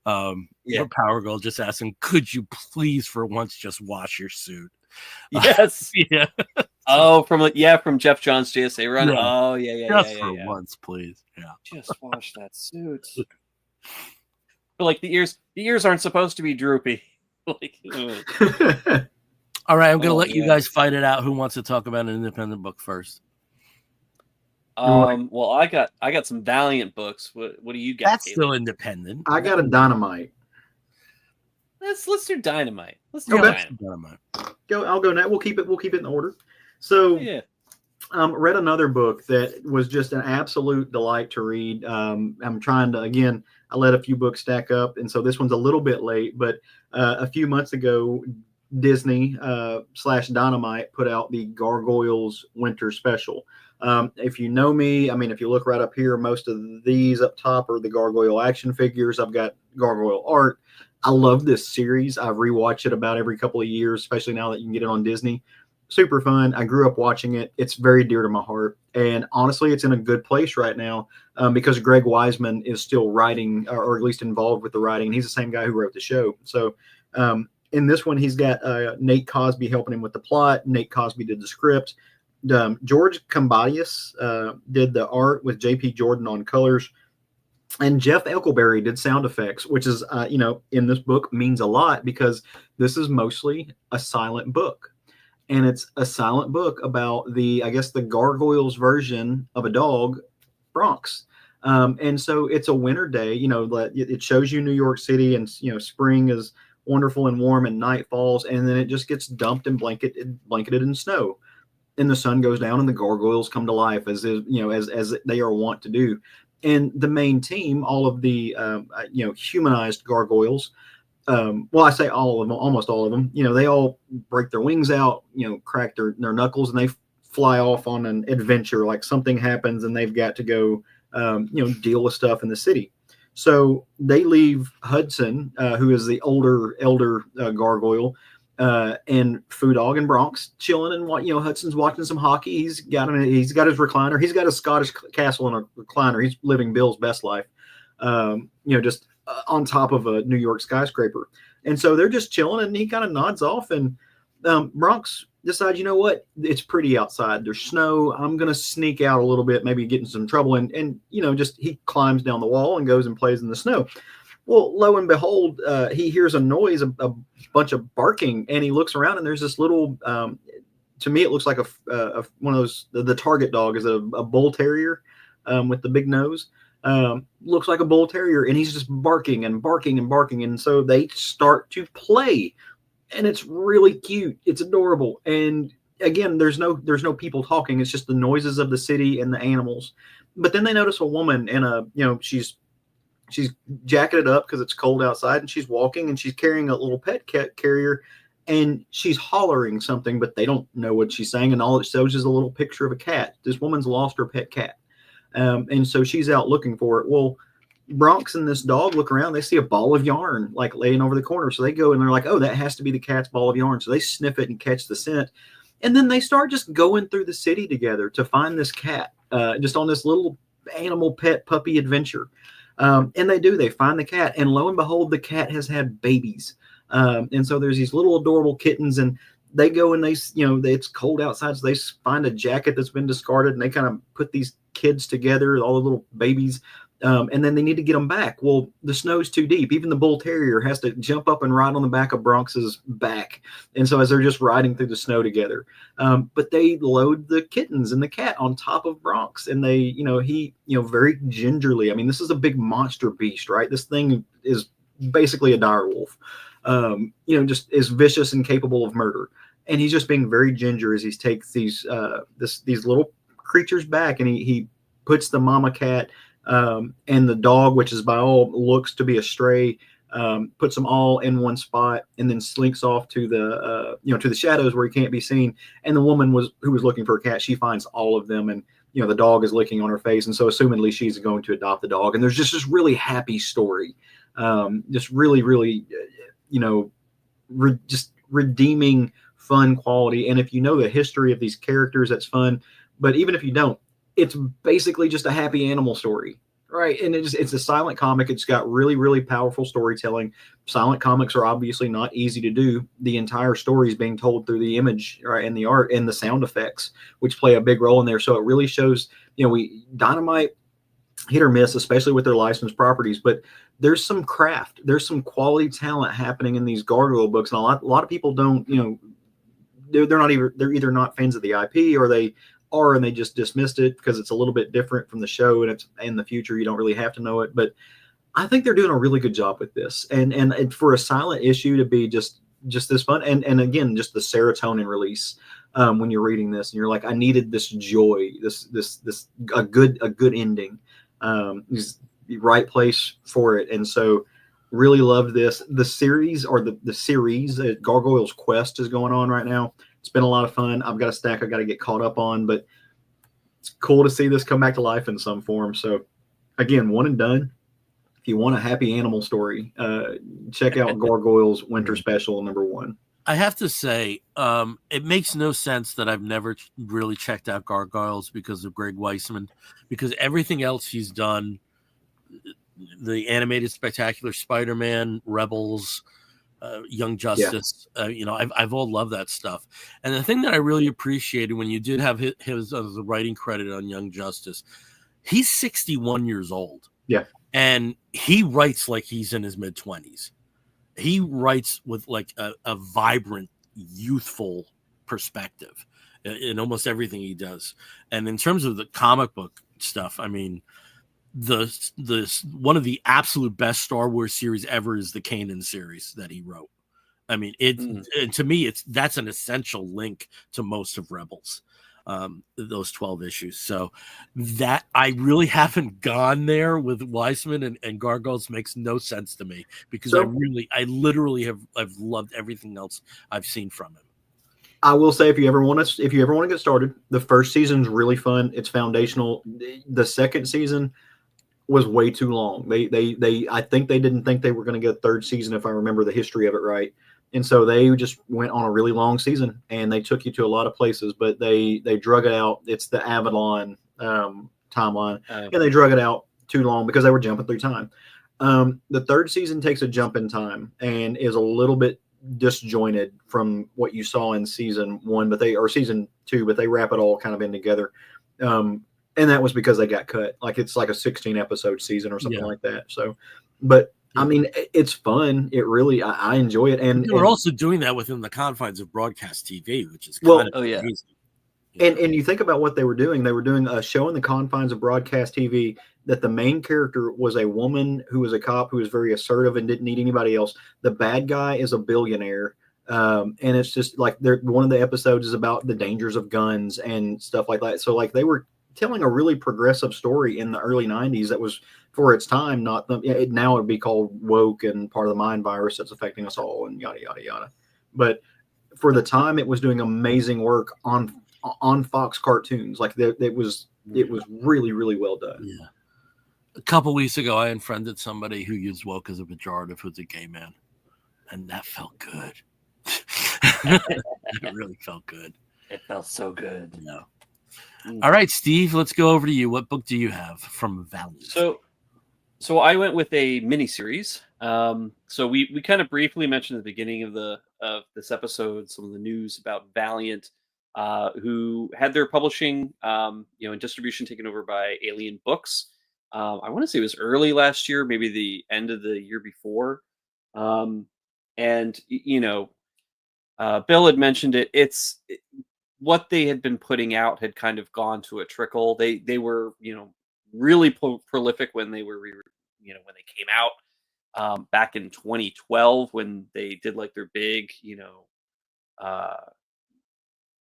Power Girl just asking, could you please for once just wash your suit? Yes. Yeah. Oh, from Jeff Johns' JSA run. Yeah. Oh yeah. Just for once, please. Yeah. Just wash that suit. But like the ears aren't supposed to be droopy. All right, I'm going to let you guys fight it out. Who wants to talk about an independent book first? Well, I got some Valiant books. What do you got? That's still independent. I got a Dynamite. Let's do Dynamite. Let's do Dynamite. I'll go now. We'll keep it in order. So, read another book that was just an absolute delight to read. I'm trying to I let a few books stack up, and so this one's a little bit late. But a few months ago, Disney / Dynamite put out the Gargoyles Winter Special. If you know me, if you look right up here, most of these up top are the Gargoyle action figures. I've got Gargoyle art. I love this series. I rewatch it about every couple of years, especially now that you can get it on Disney. Super fun. I grew up watching it. It's very dear to my heart. And honestly, it's in a good place right now because Greg Wiseman is still writing, or at least involved with the writing. He's the same guy who wrote the show. So in this one, he's got Nate Cosby helping him with the plot. Nate Cosby did the script. George Kambadius did the art with J.P. Jordan on colors. And Jeff Eckelberry did sound effects, which is, in this book means a lot because this is mostly a silent book. And it's a silent book about the gargoyles version of a dog, Bronx. And so it's a winter day, it shows you New York City and, spring is wonderful and warm and night falls. And then it just gets dumped and blanketed in snow. And the sun goes down and the gargoyles come to life as they are wont to do. And the main team, all of the, humanized gargoyles, I say all of them, almost all of them, they all break their wings out, crack their knuckles, and they fly off on an adventure. Like something happens and they've got to go, deal with stuff in the city. So they leave Hudson, who is the elder gargoyle, and Foo Dog and Bronx chilling, and Hudson's watching some hockey. He's got his recliner. He's got a Scottish castle and a recliner. He's living Bill's best life. Just on top of a New York skyscraper. And so they're just chilling, and he kind of nods off, and Bronx decides, you know what, it's pretty outside. There's snow. I'm going to sneak out a little bit, maybe get in some trouble. And just he climbs down the wall and goes and plays in the snow. Well, lo and behold, he hears a noise, a bunch of barking, and he looks around, and there's this little, to me, it looks like a one of those, the target dog is a bull terrier with the big nose. Looks like a bull terrier, and he's just barking and barking and barking. And so they start to play, and it's really cute. It's adorable. And again, there's no people talking. It's just the noises of the city and the animals. But then they notice a woman in she's jacketed up because it's cold outside, and she's walking, and she's carrying a little pet cat carrier, and she's hollering something, but they don't know what she's saying. And all it shows is a little picture of a cat. This woman's lost her pet cat. And so she's out looking for it. Well, Bronx and this dog look around. They see a ball of yarn like laying over the corner. So they go and they're like, oh, that has to be the cat's ball of yarn. So they sniff it and catch the scent. And then they start just going through the city together to find this cat, just on this little animal pet puppy adventure. And they find the cat, and lo and behold, the cat has had babies. And so there's these little adorable kittens, and they go and it's cold outside. So they find a jacket that's been discarded, and they kind of put these kids together, all the little babies. And then they need to get them back. Well, the snow's too deep. Even the bull terrier has to jump up and ride on the back of Bronx's back. And so as they're just riding through the snow together, but they load the kittens and the cat on top of Bronx, and they, he very gingerly. I mean, this is a big monster beast, right? This thing is basically a dire wolf. Just is vicious and capable of murder. And he's just being very ginger as he takes these little creatures back, and he puts the mama cat and the dog, which is by all looks to be a stray, puts them all in one spot, and then slinks off to the shadows where he can't be seen. And the woman who was looking for a cat, she finds all of them, and the dog is licking on her face, and so assumedly she's going to adopt the dog. And there's just this really happy story, just really, really, just redeeming fun quality. And if you know the history of these characters, that's fun. But even if you don't, it's basically just a happy animal story, right? And it's a silent comic. It's got really, really powerful storytelling. Silent comics are obviously not easy to do. The entire story is being told through the image, right, and the art and the sound effects, which play a big role in there. So it really shows, Dynamite, hit or miss, especially with their licensed properties, but there's some craft, there's some quality talent happening in these Gargoyle books. And a lot of people don't, they're either not fans of the IP, or they are and they just dismissed it because it's a little bit different from the show, and it's in the future you don't really have to know it. But I think they're doing a really good job with this, and for a silent issue to be just this fun, and again, just the serotonin release when you're reading this, and you're like, I needed this joy, this a good ending, is the right place for it. And so really love this. The series, or the series, Gargoyle's Quest, is going on right now. It's been a lot of fun. I've got a stack I got to get caught up on, but it's cool to see this come back to life in some form. So again, one and done. If you want a happy animal story, check out Gargoyle's Winter Special #1. I have to say, it makes no sense that I've never really checked out Gargoyles because of Greg Weisman, because everything else he's done, the animated Spectacular Spider-Man, Rebels, Young Justice, I've all loved that stuff. And the thing that I really appreciated when you did have his as a writing credit on Young Justice, he's 61 years old. Yeah. And he writes like he's in his mid-20s. He writes with like a vibrant, youthful perspective in almost everything he does. And in terms of the comic book stuff, I mean, the one of the absolute best Star Wars series ever is the Kanan series that he wrote. I mean, to me, that's an essential link to most of Rebels, those 12 issues. So that I really haven't gone there with Weisman, and Gargoyles makes no sense to me, because I literally I've loved everything else I've seen from him. I will say, if you ever want to get started, the first season's really fun. It's foundational. The second season was way too long. I think they didn't think they were going to get a third season, if I remember the history of it right. And so they just went on a really long season, and they took you to a lot of places, but they drug it out. It's the Avalon timeline, and they drug it out too long because they were jumping through time. The third season takes a jump in time and is a little bit disjointed from what you saw in season 1, or season 2, but they wrap it all kind of in together. And that was because they got cut. Like it's like a 16 episode season or something like that. So, but I mean, it's fun. It really, I enjoy it. And we're also doing that within the confines of broadcast TV, which is kind of amazing. And you think about what they were doing. They were doing a show in the confines of broadcast TV that the main character was a woman who was a cop who was very assertive and didn't need anybody else. The bad guy is a billionaire. And it's just like one of the episodes is about the dangers of guns and stuff like that. So like they were telling a really progressive story in the early 90s that was for its time, now it would be called woke and part of the mind virus that's affecting us all and yada, yada, yada. But for the time, it was doing amazing work on Fox cartoons. Like it was really, really well done. Yeah. A couple weeks ago, I unfriended somebody who used woke as a pejorative who's a gay man, and that felt good. It really felt good. It felt so good. Yeah. All right, Steve, let's go over to you. What book do you have from Valiant? So I went with a miniseries. So we kind of briefly mentioned at the beginning of this episode some of the news about Valiant, who had their publishing, and distribution taken over by Alien Books. I want to say it was early last year, maybe the end of the year before. And Bill had mentioned it. What they had been putting out had kind of gone to a trickle. They were really prolific when they were when they came out back in 2012 when they did like their big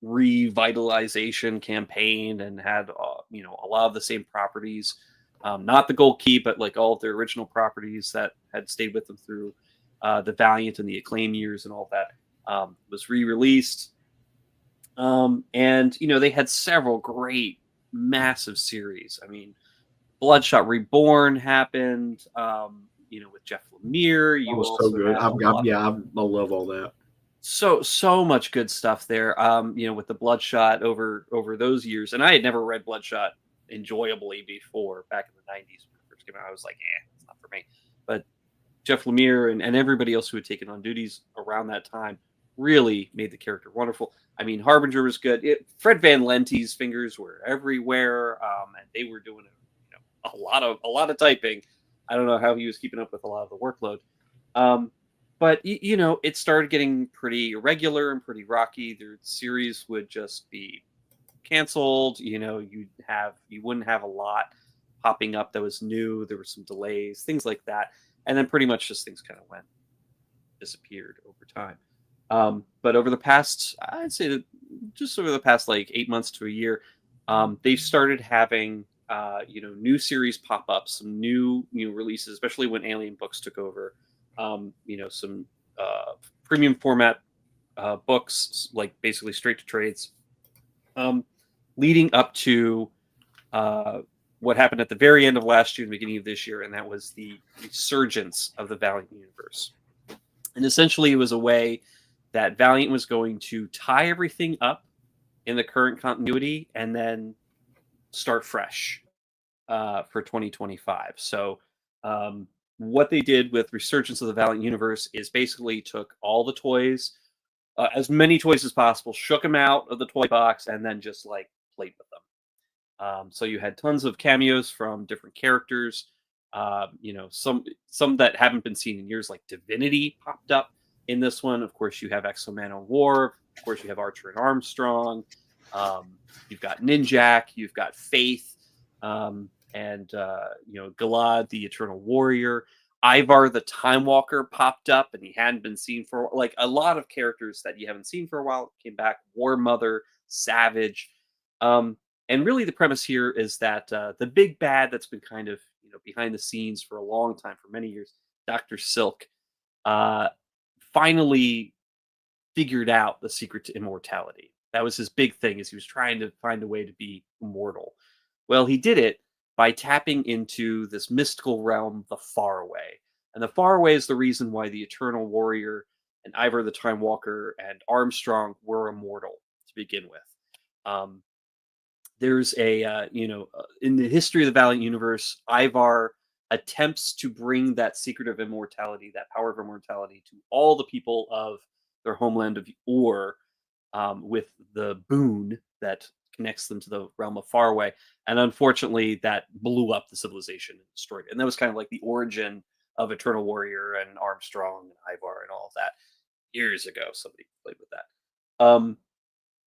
revitalization campaign and had a lot of the same properties, not the Gold Key, but like all of their original properties that had stayed with them through the Valiant and the Acclaim years and all that was re-released. And they had several great massive series. I mean, Bloodshot Reborn happened, with Jeff Lemire. You was so good. I love all that. So much good stuff there. With the Bloodshot over those years, and I had never read Bloodshot enjoyably before back in the 90s when it first came out. I was like, it's not for me. But Jeff Lemire and everybody else who had taken on duties around that time really made the character wonderful. I mean, Harbinger was good. Fred Van Lente's fingers were everywhere, and they were doing a lot of typing. I don't know how he was keeping up with a lot of the workload. But it started getting pretty irregular and pretty rocky. Their series would just be canceled. You wouldn't have a lot popping up that was new. There were some delays, things like that, and then pretty much just things kind of disappeared over time. But over the past, I'd say that just over the past like 8 months to a year, they've started having new series pop up, some new releases, especially when Alien Books took over. Some premium format books, like basically straight to trades, leading up to what happened at the very end of last year and beginning of this year, and that was the resurgence of the Valiant universe. And essentially, it was a way that Valiant was going to tie everything up in the current continuity and then start fresh for 2025. So what they did with Resurgence of the Valiant Universe is basically took all the toys, as many toys as possible, shook them out of the toy box, and then just like played with them. So you had tons of cameos from different characters. Some that haven't been seen in years, like Divinity popped up in this one. Of course, you have Exo-Man War. Of course, you have Archer and Armstrong. You've got Ninjak. You've got Faith. And Galad, the Eternal Warrior. Ivar, the Time Walker, popped up, and he hadn't been seen for like a lot of characters that you haven't seen for a while came back. War Mother, Savage. And really the premise here is that the big bad that's been kind of behind the scenes for a long time, for many years, Dr. Silk, finally figured out the secret to immortality. That was his big thing, is he was trying to find a way to be immortal. Well, he did it by tapping into this mystical realm, the Faraway. And the Faraway is the reason why the Eternal Warrior and Ivar the Time Walker and Armstrong were immortal to begin with. There's in the history of the Valiant universe, Ivar attempts to bring that secret of immortality, that power of immortality, to all the people of their homeland of Ur, with the boon that connects them to the realm of Faraway. And unfortunately, that blew up the civilization and destroyed it. And that was kind of like the origin of Eternal Warrior and Armstrong and Ivar and all of that years ago. Somebody played with that.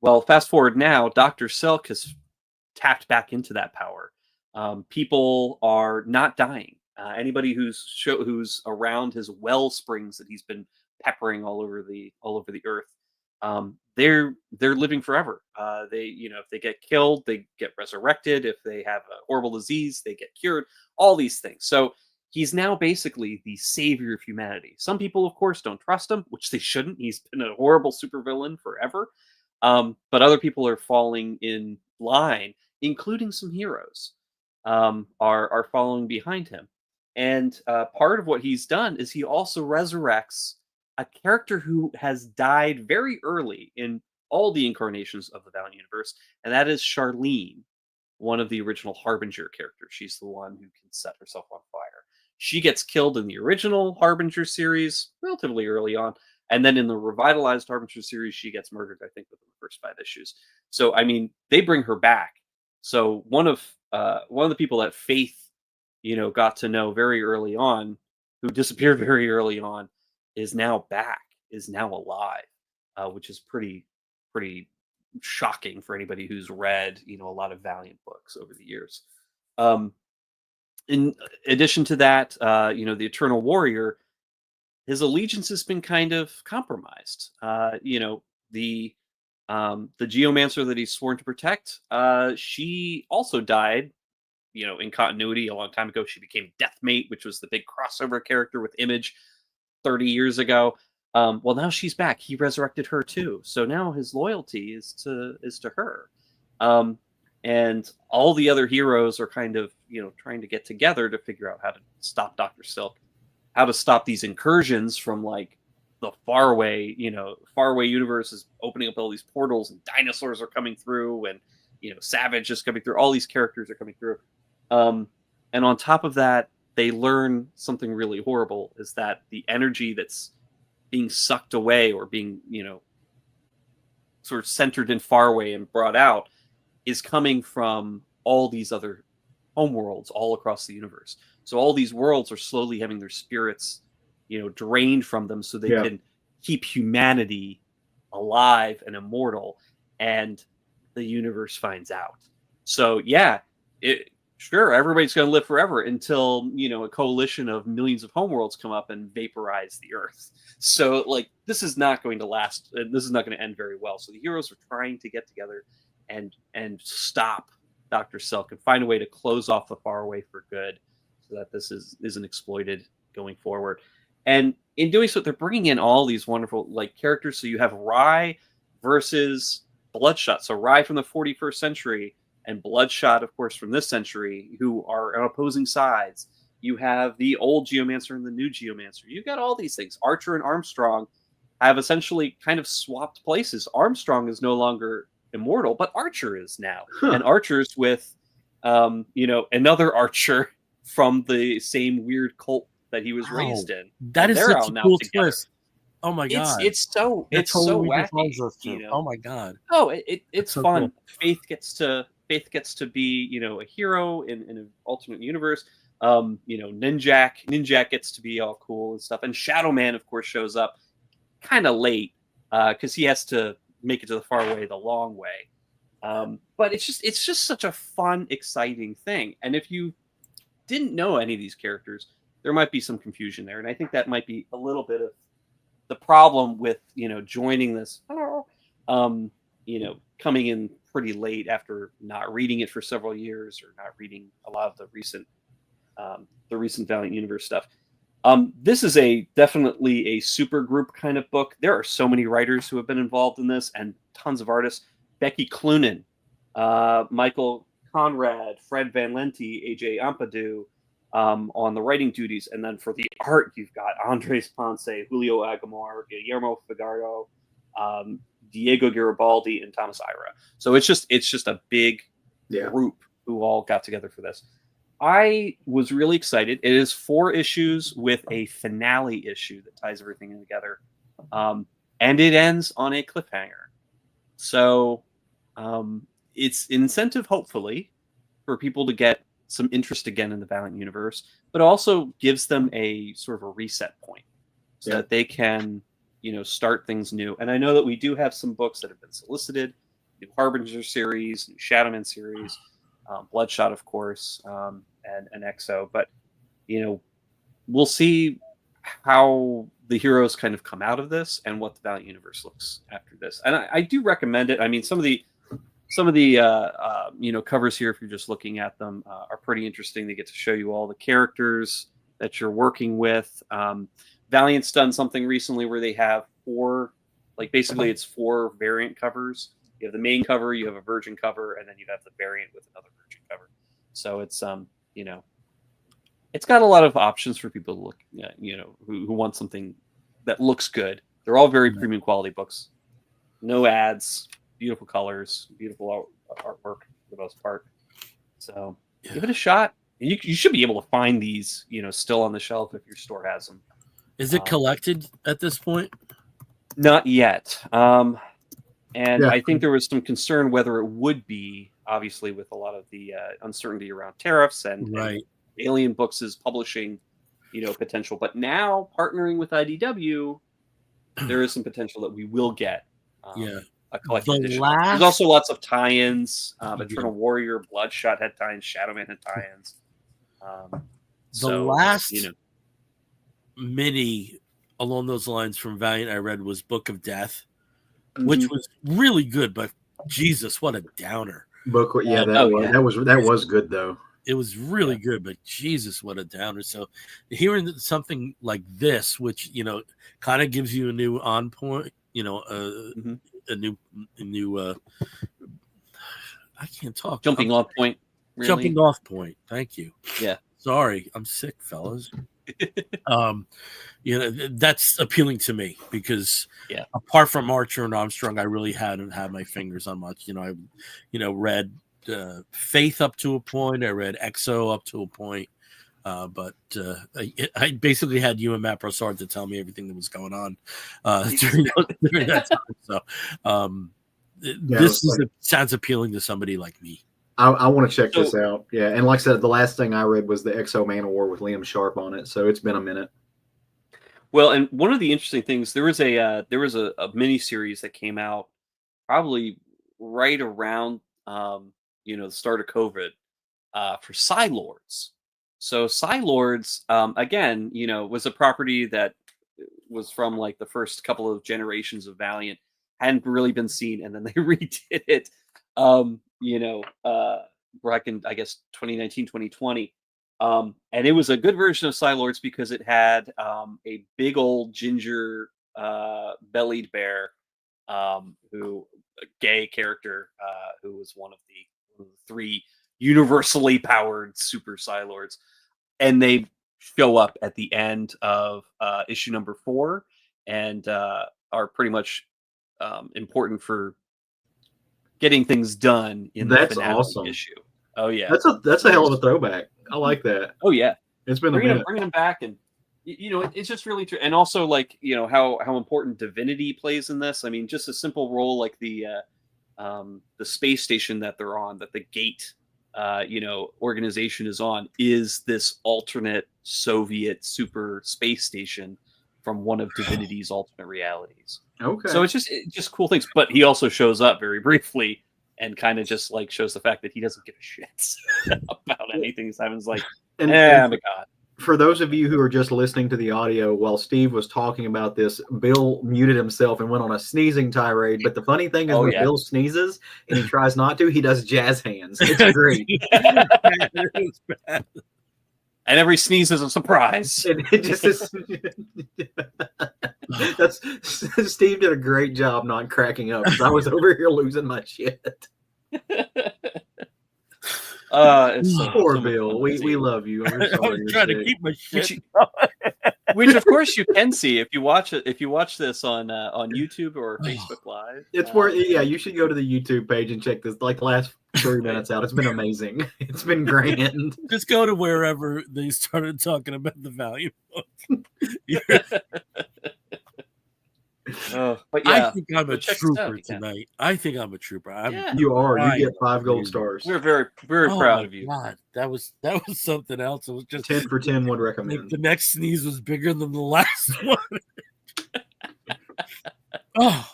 Well, fast forward now, Dr. Silk has tapped back into that power. People are not dying. Anybody who's around his well springs that he's been peppering all over the earth, they're living forever. If they get killed, they get resurrected. If they have a horrible disease, they get cured. All these things. So he's now basically the savior of humanity. Some people, of course, don't trust him, which they shouldn't. He's been a horrible supervillain forever. But other people are falling in line, including some heroes, are following behind him. And part of what he's done is he also resurrects a character who has died very early in all the incarnations of the Valiant universe, and that is Charlene, one of the original Harbinger characters. She's the one who can set herself on fire. She gets killed in the original Harbinger series relatively early on, and then in the revitalized Harbinger series, she gets murdered, I think, within the first 5 issues. So, I mean, they bring her back. So one of the people that Faith, got to know very early on, who disappeared very early on, is now back, is now alive, which is pretty shocking for anybody who's read, a lot of Valiant books over the years. In addition to that, the Eternal Warrior, his allegiance has been kind of compromised. The Geomancer that he's sworn to protect, she also died, in continuity a long time ago. She became Deathmate, which was the big crossover character with Image 30 years ago. Well, now she's back. He resurrected her too. So now his loyalty is to her. And all the other heroes are kind of, trying to get together to figure out how to stop Dr. Silk, how to stop these incursions from like the faraway universe is opening up all these portals, and dinosaurs are coming through, and Savage is coming through. All these characters are coming through. And on top of that, they learn something really horrible, is that the energy that's being sucked away or being, sort of centered in Faraway and brought out is coming from all these other homeworlds all across the universe. So all these worlds are slowly having their spirits, drained from them so they can keep humanity alive and immortal. And the universe finds out. So sure, everybody's going to live forever until, a coalition of millions of homeworlds come up and vaporize the Earth. So, this is not going to last. This is not going to end very well. So the heroes are trying to get together and stop Dr. Silk and find a way to close off the Faraway for good, so that this isn't exploited going forward. And in doing so, they're bringing in all these wonderful characters. So you have Rye versus Bloodshot. So Rye from the 41st century and Bloodshot, of course, from this century, who are on opposing sides. You have the old Geomancer and the new Geomancer. You've got all these things. Archer and Armstrong have essentially kind of swapped places. Armstrong is no longer immortal, but Archer is now. And Archer's with, another Archer from the same weird cult that he was raised in. That is such a cool twist. Oh my god! It's so wacky. Oh my god! Oh, it's so fun. Cool. Faith gets to be, a hero in an alternate universe. Ninjak gets to be all cool and stuff. And Shadow Man, of course, shows up kind of late because he has to make it to the Faraway the long way. But it's just such a fun, exciting thing. And if you didn't know any of these characters, there might be some confusion there. And I think that might be a little bit of the problem with, joining this, coming in pretty late after not reading it for several years or not reading a lot of the recent Valiant Universe stuff. This is definitely a super group kind of book. There are so many writers who have been involved in this and tons of artists. Becky Cloonan, Michael Conrad, Fred Van Lente, AJ Ampadu on the writing duties. And then for the art, you've got Andres Ponce, Julio Aguilar, Guillermo Figaro, Diego Garibaldi, and Thomas Ira. So it's just a big group who all got together for this. I was really excited. It is 4 issues with a finale issue that ties everything together. And it ends on a cliffhanger. So it's an incentive, hopefully, for people to get some interest again in the Valiant universe, but also gives them a sort of a reset point so that they can, start things new. And I know that we do have some books that have been solicited, new Harbinger series, new Shadowman series, Bloodshot, of course, and EXO. But, we'll see how the heroes kind of come out of this and what the Valiant universe looks after this. And I do recommend it. I mean, some of the covers here, if you're just looking at them, are pretty interesting. They get to show you all the characters that you're working with. Valiant's done something recently where they have 4, basically it's 4 variant covers. You have the main cover, you have a virgin cover, and then you have the variant with another virgin cover. So it's it's got a lot of options for people to look, who want something that looks good. They're all very premium quality books. No ads, beautiful colors, beautiful artwork for the most part. So give it a shot. You should be able to find these, still on the shelf if your store has them. Is it collected at this point? Not yet. I think there was some concern whether it would be, obviously, with a lot of the uncertainty around tariffs and Alien Books is publishing, potential. But now, partnering with IDW, there is some potential that we will get a collected edition. There's also lots of tie-ins. Eternal Warrior, Bloodshot had tie-ins, Shadowman had tie-ins. Mini along those lines from Valiant I read was Book of Death, which was really good, but Jesus, what a downer. That was good though. It was really good, but Jesus, what a downer. So hearing something like this, which kind of gives you a new on point, a new I can't talk. Jumping off point. Really? Jumping off point. Thank you. Yeah. Sorry, I'm sick, fellas. That's appealing to me because apart from Archer and Armstrong, I really hadn't had my fingers on much. I read Faith up to a point. I read EXO up to a point. But I basically had you and Matt Broussard to tell me everything that was going on during that time. So this sounds appealing to somebody like me. I want to check this out. Yeah, and like I said, the last thing I read was the EXO Man of War with Liam Sharp on it, so it's been a minute. Well, and one of the interesting things, there was a mini series that came out probably right around the start of COVID for Psylords. So Psylords, again, was a property that was from the first couple of generations of Valiant, hadn't really been seen, and then they redid it. Back in, I guess, 2019, 2020. And it was a good version of Psylords because it had a big old ginger bellied bear, a gay character, who was one of the 3 universally powered super Psylords. And they show up at the end of issue number 4 and are pretty much important for getting things done in the finale issue. Oh yeah, that's a hell of a throwback. I like that. Oh yeah, it's been bringing them back, and it's just really true. And also how important divinity plays in this. I mean, just a simple role like the space station that they're on, that the Gate organization is on, is this alternate Soviet super space station from one of Divinity's alternate realities. Okay. So it's just cool things. But he also shows up very briefly and kind of just shows the fact that he doesn't give a shit about anything. Simon's my God. For those of you who are just listening to the audio, while Steve was talking about this, Bill muted himself and went on a sneezing tirade. But the funny thing is, when Bill sneezes and he tries not to, he does jazz hands. It's great. And every sneeze is a surprise. And it just is. Steve did a great job not cracking up because I was over here losing my shit. It's poor Bill. We love you. I'm sorry. I was trying to keep my shit. Which of course you can see if you watch it. If you watch this on YouTube or Facebook Live, it's where you should go to the YouTube page and check this. Like the last 3 minutes out, it's been amazing. It's been grand. Just go to wherever they started talking about the Valiant book. But yeah, I think I'm a trooper tonight. I think I'm a trooper. You are. You get 5 gold stars. We're very proud of you. God, that was something else. It was just 10 for 10 would recommend. Like the next sneeze was bigger than the last one. Oh,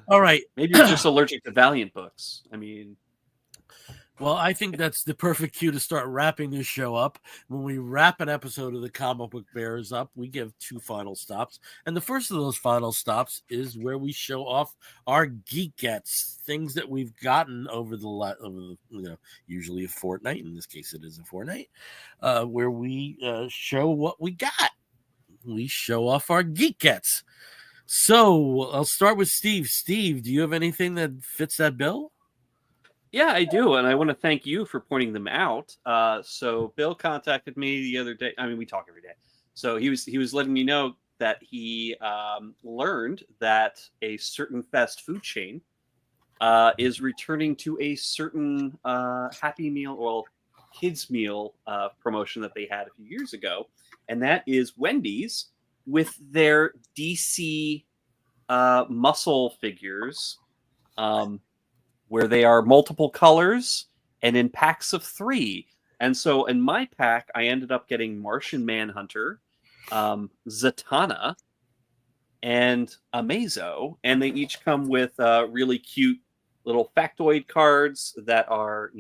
all right. Maybe you're just allergic to Valiant books. I mean. Well, I think that's the perfect cue to start wrapping this show up. When we wrap an episode of the Comic Book Bears up, we give 2 final stops. And the first of those final stops is where we show off our Geek Gets, things that we've gotten over the usually a fortnight. In this case, it is a fortnight, where we show what we got. We show off our Geek Gets. So I'll start with Steve. Steve, do you have anything that fits that bill? Yeah, I do, and I want to thank you for pointing them out. So Bill contacted me the other day. I mean, we talk every day. So he was letting me know that he learned that a certain fast food chain is returning to a certain Happy Meal or kids meal promotion that they had a few years ago, and that is Wendy's with their DC muscle figures. Where they are multiple colors and in packs of 3. And so in my pack, I ended up getting Martian Manhunter, Zatanna, and Amazo. And they each come with really cute little factoid cards that are,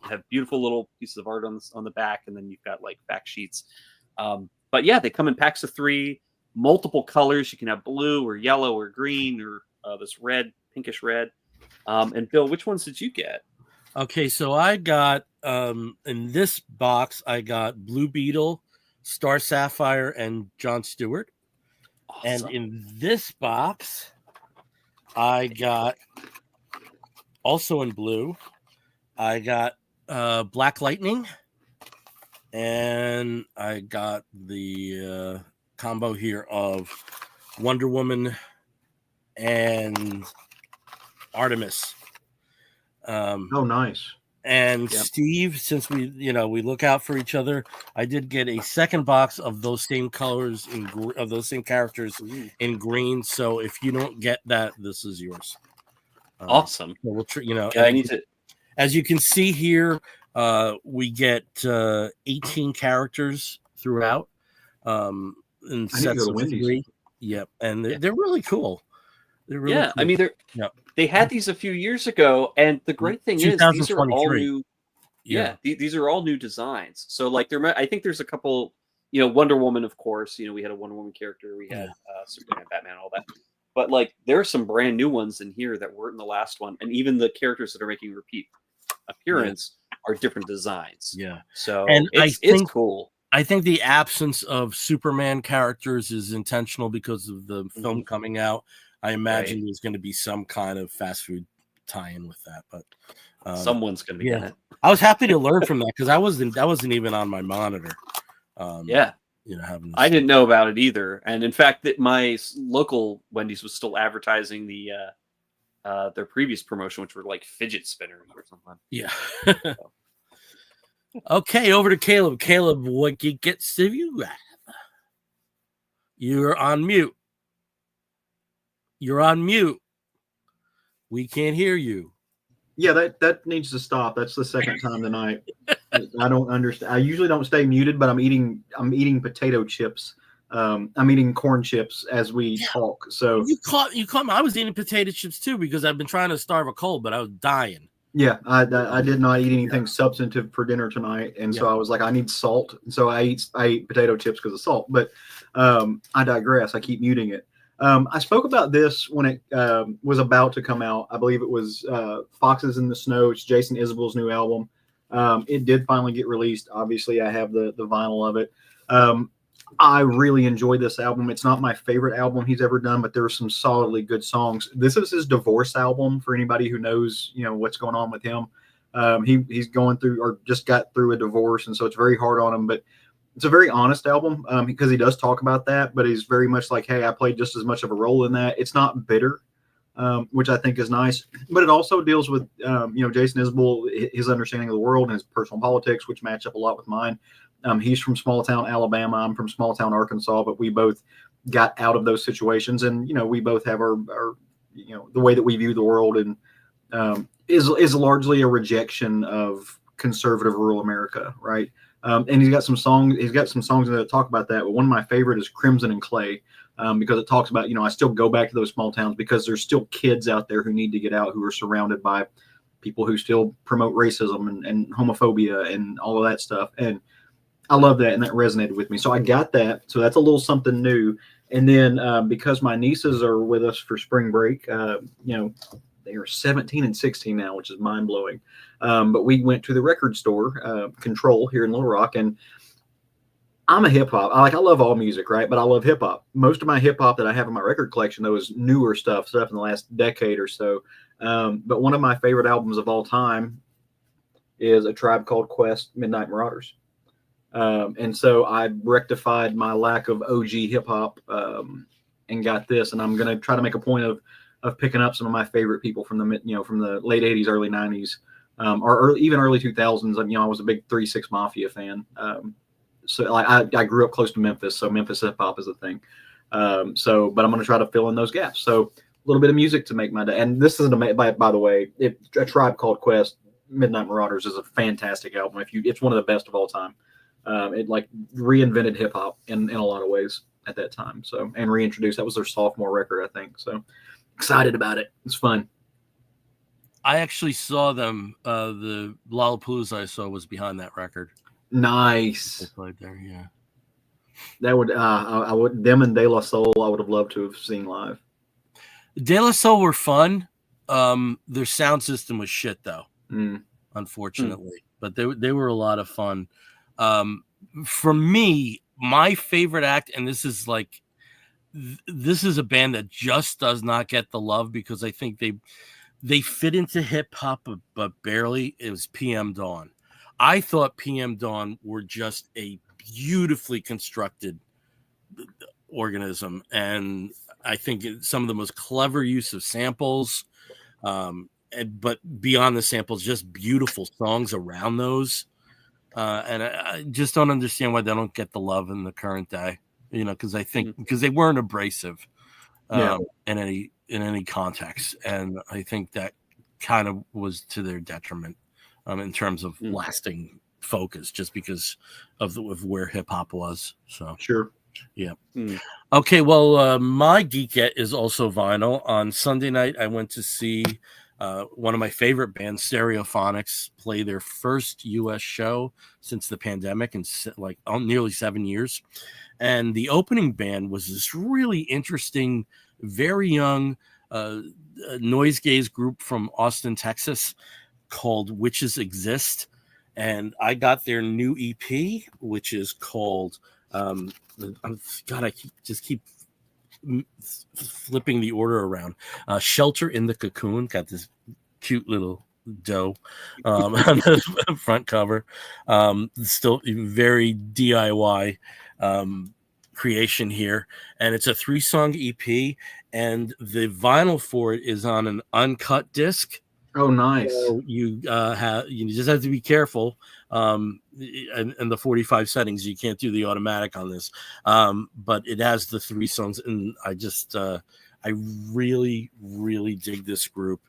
have beautiful little pieces of art on the back. And then you've got like fact sheets. But yeah, they come in packs of 3, multiple colors. You can have blue or yellow or green or this red, pinkish red. And Bill, which ones did you get? Okay, so I got in this box, I got Blue Beetle, Star Sapphire, and Jon Stewart. Awesome. And in this box, I got also in blue, I got Black Lightning, and I got the combo here of Wonder Woman and Artemis. Nice. And yep. Steve, since we look out for each other, I did get a second box of those same colors of those same characters in green. So if you don't get that, this is yours. Awesome. So we'll I need to. As you can see here, we get 18 characters throughout. In sets of 3. Yep, and they're really cool. Really cool. I mean they had these a few years ago, and the great thing is these are all new. Yeah, these are all new designs. So like I think there's a couple. Wonder Woman, of course. We had a Wonder Woman character. We had Superman, Batman, all that. But like there are some brand new ones in here that weren't in the last one, and even the characters that are making repeat appearance are different designs. Yeah. So and it's cool. I think the absence of Superman characters is intentional because of the film coming out. I imagine there's going to be some kind of fast food tie-in with that, but someone's going to be in it. I was happy to learn from that because that wasn't even on my monitor. I didn't know about it either, and in fact, that my local Wendy's was still advertising their previous promotion, which were like fidget spinners or something. Yeah. Okay, over to Caleb. Caleb, what Geek Gets have you got? You're on mute. You're on mute. We can't hear you. Yeah, that needs to stop. That's the second time tonight. I don't understand. I usually don't stay muted, but I'm eating potato chips. I'm eating corn chips as we talk. So you caught me. I was eating potato chips too because I've been trying to starve a cold, but I was dying. Yeah, I did not eat anything substantive for dinner tonight, and so I was like, I need salt, and so I eat potato chips because of salt. But I digress. I keep muting it. I spoke about this when it was about to come out. I believe it was Foxes in the Snow. It's Jason Isbell's new album. It did finally get released. Obviously, I have the vinyl of it. I really enjoyed this album. It's not my favorite album he's ever done, but there are some solidly good songs. This is his divorce album for anybody who knows, what's going on with him. He's going through or just got through a divorce, and so it's very hard on him. But it's a very honest album because he does talk about that, but he's very much like, hey, I played just as much of a role in that. It's not bitter, which I think is nice, but it also deals with, Jason Isbell, his understanding of the world and his personal politics, which match up a lot with mine. He's from small town Alabama. I'm from small town Arkansas, but we both got out of those situations, and we both have our the way that we view the world, and is largely a rejection of conservative rural America, right? And he's got some songs that talk about that. But one of my favorite is Crimson and Clay, because it talks about, I still go back to those small towns because there's still kids out there who need to get out, who are surrounded by people who still promote racism and homophobia and all of that stuff. And I love that, and that resonated with me. So I got that. So that's a little something new. And then because my nieces are with us for spring break, they are 17 and 16 now, which is mind blowing. But we went to the record store, Control, here in Little Rock, and I'm a hip hop. I love all music, right? But I love hip hop. Most of my hip hop that I have in my record collection, though, is newer stuff in the last decade or so. But one of my favorite albums of all time is A Tribe Called Quest, Midnight Marauders. And so I rectified my lack of OG hip hop and got this, and I'm going to try to make a point of picking up some of my favorite people from the late 80s, early 90s, or even early 2000s. I was a big 3-6 Mafia fan. So I grew up close to Memphis, so Memphis hip hop is a thing. But I'm going to try to fill in those gaps. So a little bit of music to make my day. And this is by the way, A Tribe Called Quest, Midnight Marauders is a fantastic album. It's one of the best of all time. It reinvented hip hop in a lot of ways at that time. So, and reintroduced, that was their sophomore record, I think. So excited about it. It's fun. I actually saw them. The Lollapalooza I saw was behind that record. Nice. They played there, yeah. That would I would them and De La Soul I would have loved to have seen live. De La Soul were fun. Their sound system was shit though, unfortunately. But they were a lot of fun. For me, my favorite act, and this is a band that just does not get the love because I think they fit into hip hop, but barely. It was PM Dawn. I thought PM Dawn were just a beautifully constructed organism, and I think some of the most clever use of samples, but beyond the samples, just beautiful songs around those. And I just don't understand why they don't get the love in the current day, because I think because they weren't abrasive in any context, and I think that kind of was to their detriment in terms of lasting focus, just because of where hip hop was. So sure, yeah. Okay, well, my Geek Get is also vinyl. On Sunday night, I went to see one of my favorite bands, Stereophonics, play their first U.S. show since the pandemic in nearly 7 years. And the opening band was this really interesting, very young noise gaze group from Austin, Texas, called Witches Exist. And I got their new EP, which is called I keep flipping the order around. Shelter in the Cocoon, got this cute little doe on the front cover. Still very DIY creation here, and it's a 3-song EP, and the vinyl for it is on an uncut disc. Oh, nice. So you just have to be careful. And the 45 settings, you can't do the automatic on this. But it has the 3 songs, and I really, really dig this group,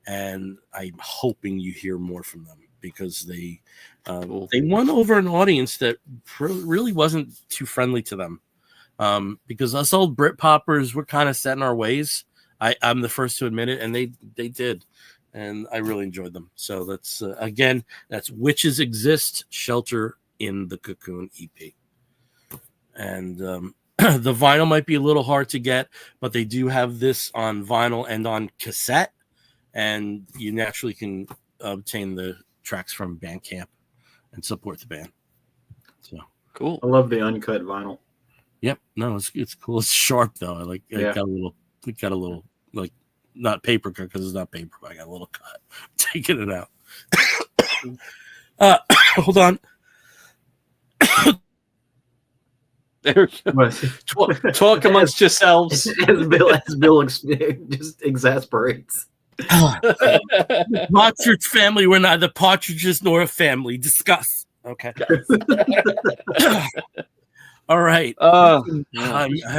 and I'm hoping you hear more from them because they won over an audience that really wasn't too friendly to them. Because us old Brit poppers were kind of set in our ways. I'm the first to admit it, and they did. And I really enjoyed them. So that's that's Witches Exist, Shelter in the Cocoon EP. And the vinyl might be a little hard to get, but they do have this on vinyl and on cassette. And you naturally can obtain the tracks from Bandcamp and support the band. So cool. I love the uncut vinyl. Yep. No, it's cool. It's sharp though. It got a little like, not paper cut because it's not paper, but I got a little cut. Taking it out. Hold on. There we go. Talk amongst yourselves. As Bill just exasperates. The Partridge Family were neither partridges nor a family. Discuss. Okay. All right. I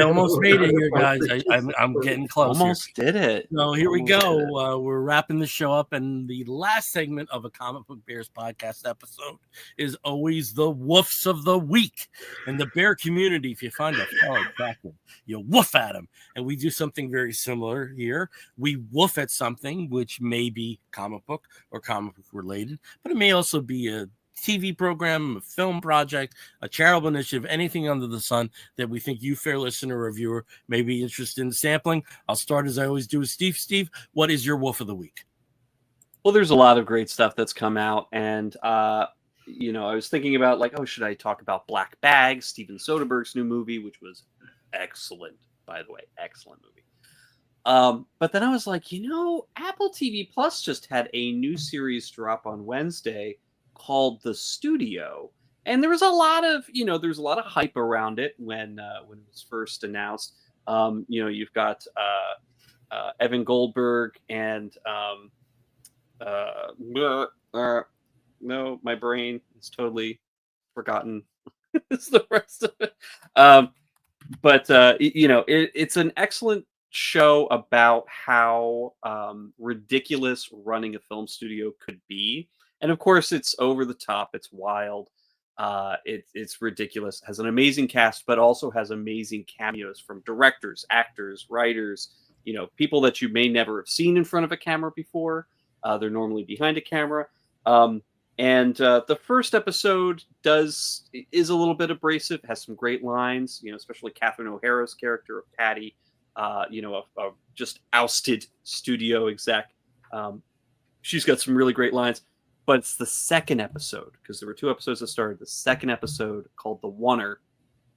almost made it here, guys. I'm getting close. Almost did it. So here we go. We're wrapping the show up, and the last segment of a Comic Book Bears podcast episode is always the woofs of the week. In the bear community, if you find a fellow attractive, you woof at him. And we do something very similar here. We woof at something which may be comic book or comic book related, but it may also be a TV program, a film project, a charitable initiative, anything under the sun that we think you, fair listener or viewer, may be interested in sampling. I'll start as I always do with Steve. Steve, what is your woof of the week? Well, there's a lot of great stuff that's come out, and I was thinking about should I talk about Black Bag, Steven Soderbergh's new movie, which was excellent, by the way, excellent movie. But then I was like, Apple TV Plus just had a new series drop on Wednesday called The Studio, and there was a lot of hype around it when it was first announced. You've got Evan Goldberg and no, my brain is totally forgotten. It's the rest of it. It's an excellent show about how ridiculous running a film studio could be. And of course, it's over the top. It's wild. It's ridiculous. Has an amazing cast, but also has amazing cameos from directors, actors, writers. People that you may never have seen in front of a camera before. They're normally behind a camera. And the first episode is a little bit abrasive. Has some great lines. Especially Catherine O'Hara's character of Patty. A just ousted studio exec. She's got some really great lines. But it's the second episode, because there were 2 episodes that started. The second episode, called The Oneer,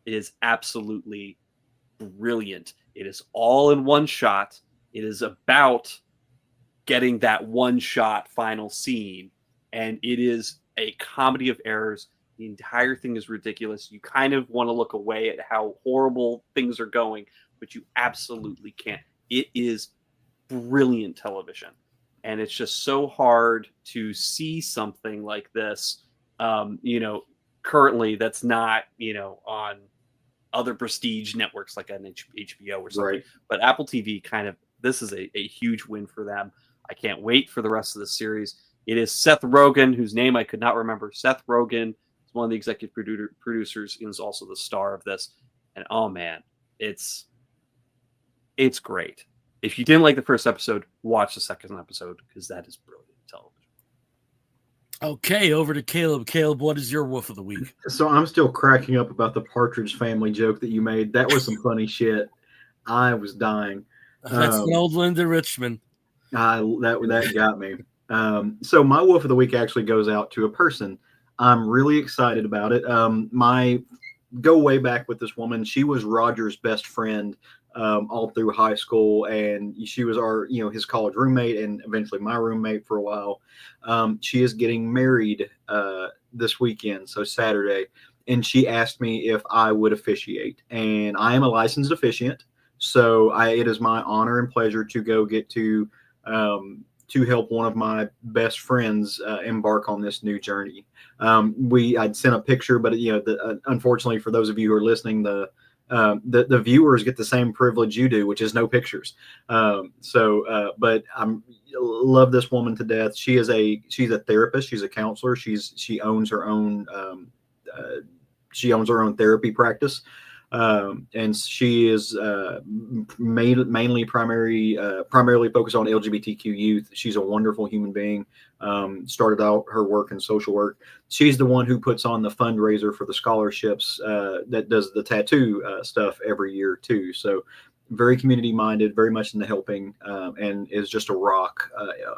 is absolutely brilliant. It is all in one shot. It is about getting that one-shot final scene, and it is a comedy of errors. The entire thing is ridiculous. You kind of want to look away at how horrible things are going, but you absolutely can't. It is brilliant television. And it's just so hard to see something like this, currently that's not, on other prestige networks like on HBO or something. Right. But Apple TV this is a huge win for them. I can't wait for the rest of the series. It is Seth Rogen, whose name I could not remember. Seth Rogen is one of the executive producers and is also the star of this. And oh man, it's great. If you didn't like the first episode, watch the second episode, because that is brilliant television. Okay, over to Caleb. Caleb, what is your woof of the week? So I'm still cracking up about the Partridge Family joke that you made. That was some funny shit. I was dying. That's an old Linda Richmond. That got me. So my woof of the week actually goes out to a person. I'm really excited about it. Go way back with this woman. She was Roger's best friend all through high school, and she was his college roommate and eventually my roommate for a while. She is getting married this weekend, so Saturday, and she asked me if I would officiate, and I am a licensed officiant, so it is my honor and pleasure to go get to help one of my best friends embark on this new journey. I'd sent a picture, but unfortunately for those of you who are listening, the viewers get the same privilege you do, which is no pictures. But I love this woman to death. She's a therapist. She's a counselor. She owns her own therapy practice. And she is primarily focused on LGBTQ youth. She's a wonderful human being. Started out her work in social work. She's the one who puts on the fundraiser for the scholarships, that does the tattoo stuff every year too. So very community minded, very much into helping, and is just a rock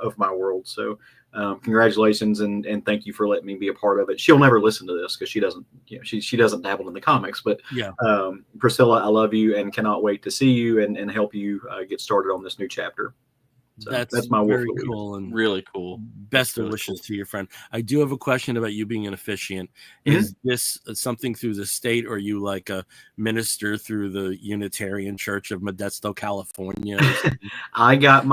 of my world. So congratulations and thank you for letting me be a part of it. She'll never listen to this because she doesn't, she doesn't dabble in the comics, but yeah. Priscilla, I love you and cannot wait to see you and help you get started on this new chapter. So that's my very cool and really cool. Best of wishes to your friend. I do have a question about you being an officiant. Is this something through the state, or are you like a minister through the Unitarian Church of Modesto, California? I got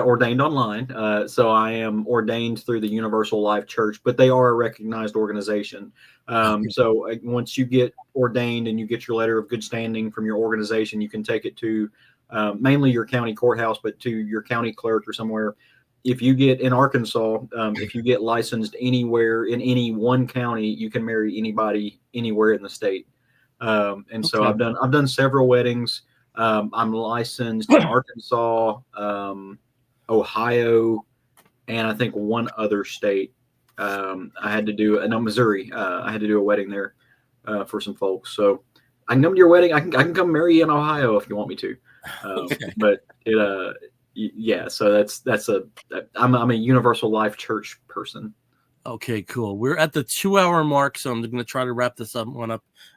ordained online. So I am ordained through the Universal Life Church, but they are a recognized organization. So once you get ordained and you get your letter of good standing from your organization, you can take it to mainly your county courthouse, but to your county clerk or somewhere. If you get in Arkansas, if you get licensed anywhere in any one county, you can marry anybody anywhere in the state. So I've done several weddings. I'm licensed in Arkansas, Ohio, and I think one other state. I had to do Missouri. I had to do a wedding there for some folks. So I can come to your wedding. I can come marry you in Ohio if you want me to. But yeah. So I'm a Universal Life Church person. Okay, cool. We're at the 2-hour mark, so I'm going to try to wrap this up,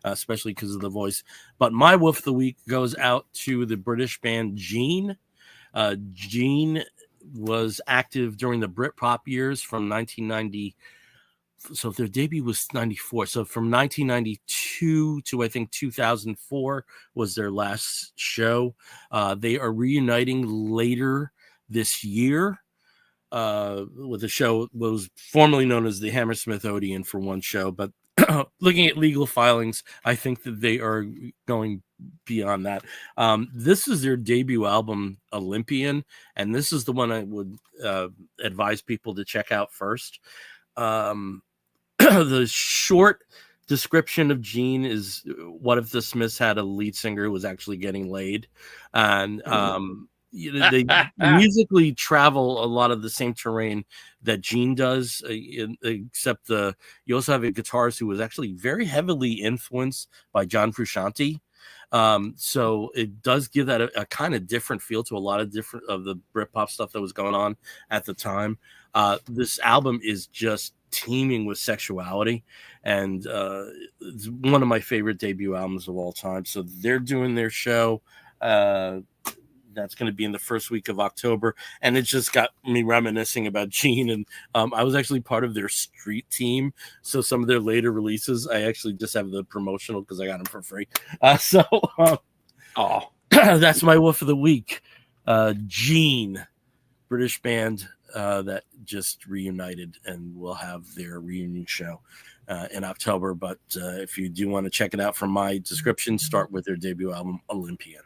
especially because of the voice. But my woof of the week goes out to the British band Gene. Gene was active during the Britpop years from 1990. So their debut was 94. So from 1992 to I think 2004 was their last show. They are reuniting later this year with a show that was formerly known as the Hammersmith Odeon for one show. But looking at legal filings, I think that they are going beyond that. This is their debut album, Olympian, and this is the one I would advise people to check out first. The short description of Gene is, what if the Smiths had a lead singer who was actually getting laid? And they musically travel a lot of the same terrain that Gene does, except you also have a guitarist who was actually very heavily influenced by John Frusciante. So it does give that a kind of different feel to a lot of different of the Britpop stuff that was going on at the time. This album is just teeming with sexuality, and it's one of my favorite debut albums of all time. So they're doing their show. That's going to be in the first week of October, and it just got me reminiscing about Gene. And I was actually part of their street team, so some of their later releases, I actually just have the promotional because I got them for free. That's my woof of the week. Gene, British band that just reunited, and will have their reunion show in October. But if you do want to check it out from my description, start with their debut album, Olympian.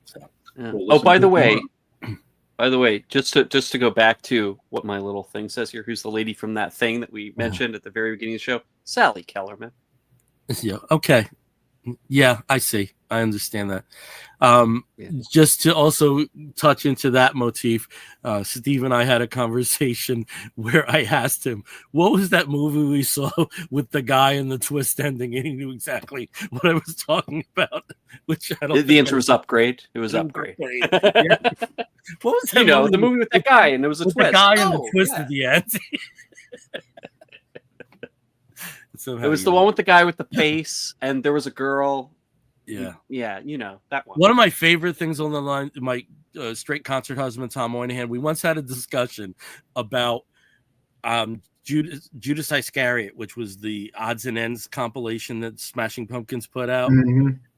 So, by the way, just to go back to what my little thing says here, who's the lady from that thing that we mentioned at the very beginning of the show? Sally Kellerman. Yeah. Okay. Yeah, I see. I understand that. Just to also touch into that motif, Steve and I had a conversation where I asked him, what was that movie we saw with the guy and the twist ending? And he knew exactly what I was talking about. Which I don't. The answer was Upgrade. It was Upgrade. Yeah. What was that? The movie with that guy, and there was a twist. The guy and the twist at the end. It was the one with the guy with the face, and there was a girl. Yeah, that one. One of my favorite things on the line, my straight concert husband Tom Moynihan, we once had a discussion about Judas Iscariot, which was the odds and ends compilation that Smashing Pumpkins put out.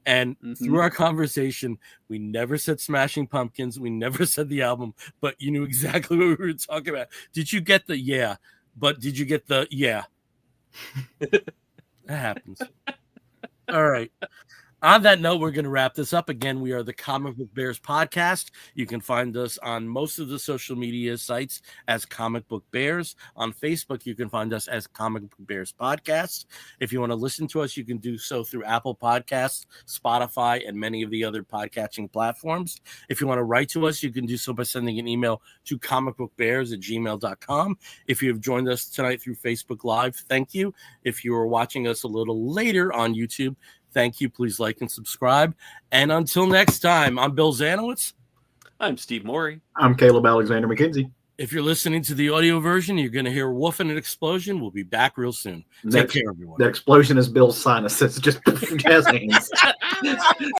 And through our conversation, we never said Smashing Pumpkins, we never said the album, but you knew exactly what we were talking about. Did you get the yeah? But did you get the yeah? That happens. All right. On that note, we're going to wrap this up. Again, we are the Comic Book Bears podcast. You can find us on most of the social media sites as Comic Book Bears. On Facebook, you can find us as Comic Book Bears Podcast. If you want to listen to us, you can do so through Apple Podcasts, Spotify, and many of the other podcatching platforms. If you want to write to us, you can do so by sending an email to comicbookbears@gmail.com. If you have joined us tonight through Facebook Live, thank you. If you are watching us a little later on YouTube, thank you. Please like and subscribe. And until next time, I'm Bill Zanowitz. I'm Steve Morey. I'm Caleb Alexander McKenzie. If you're listening to the audio version, you're going to hear Woof and an explosion. We'll be back real soon. Take care, everyone. That explosion is Bill's sinus. It's just jazz hands.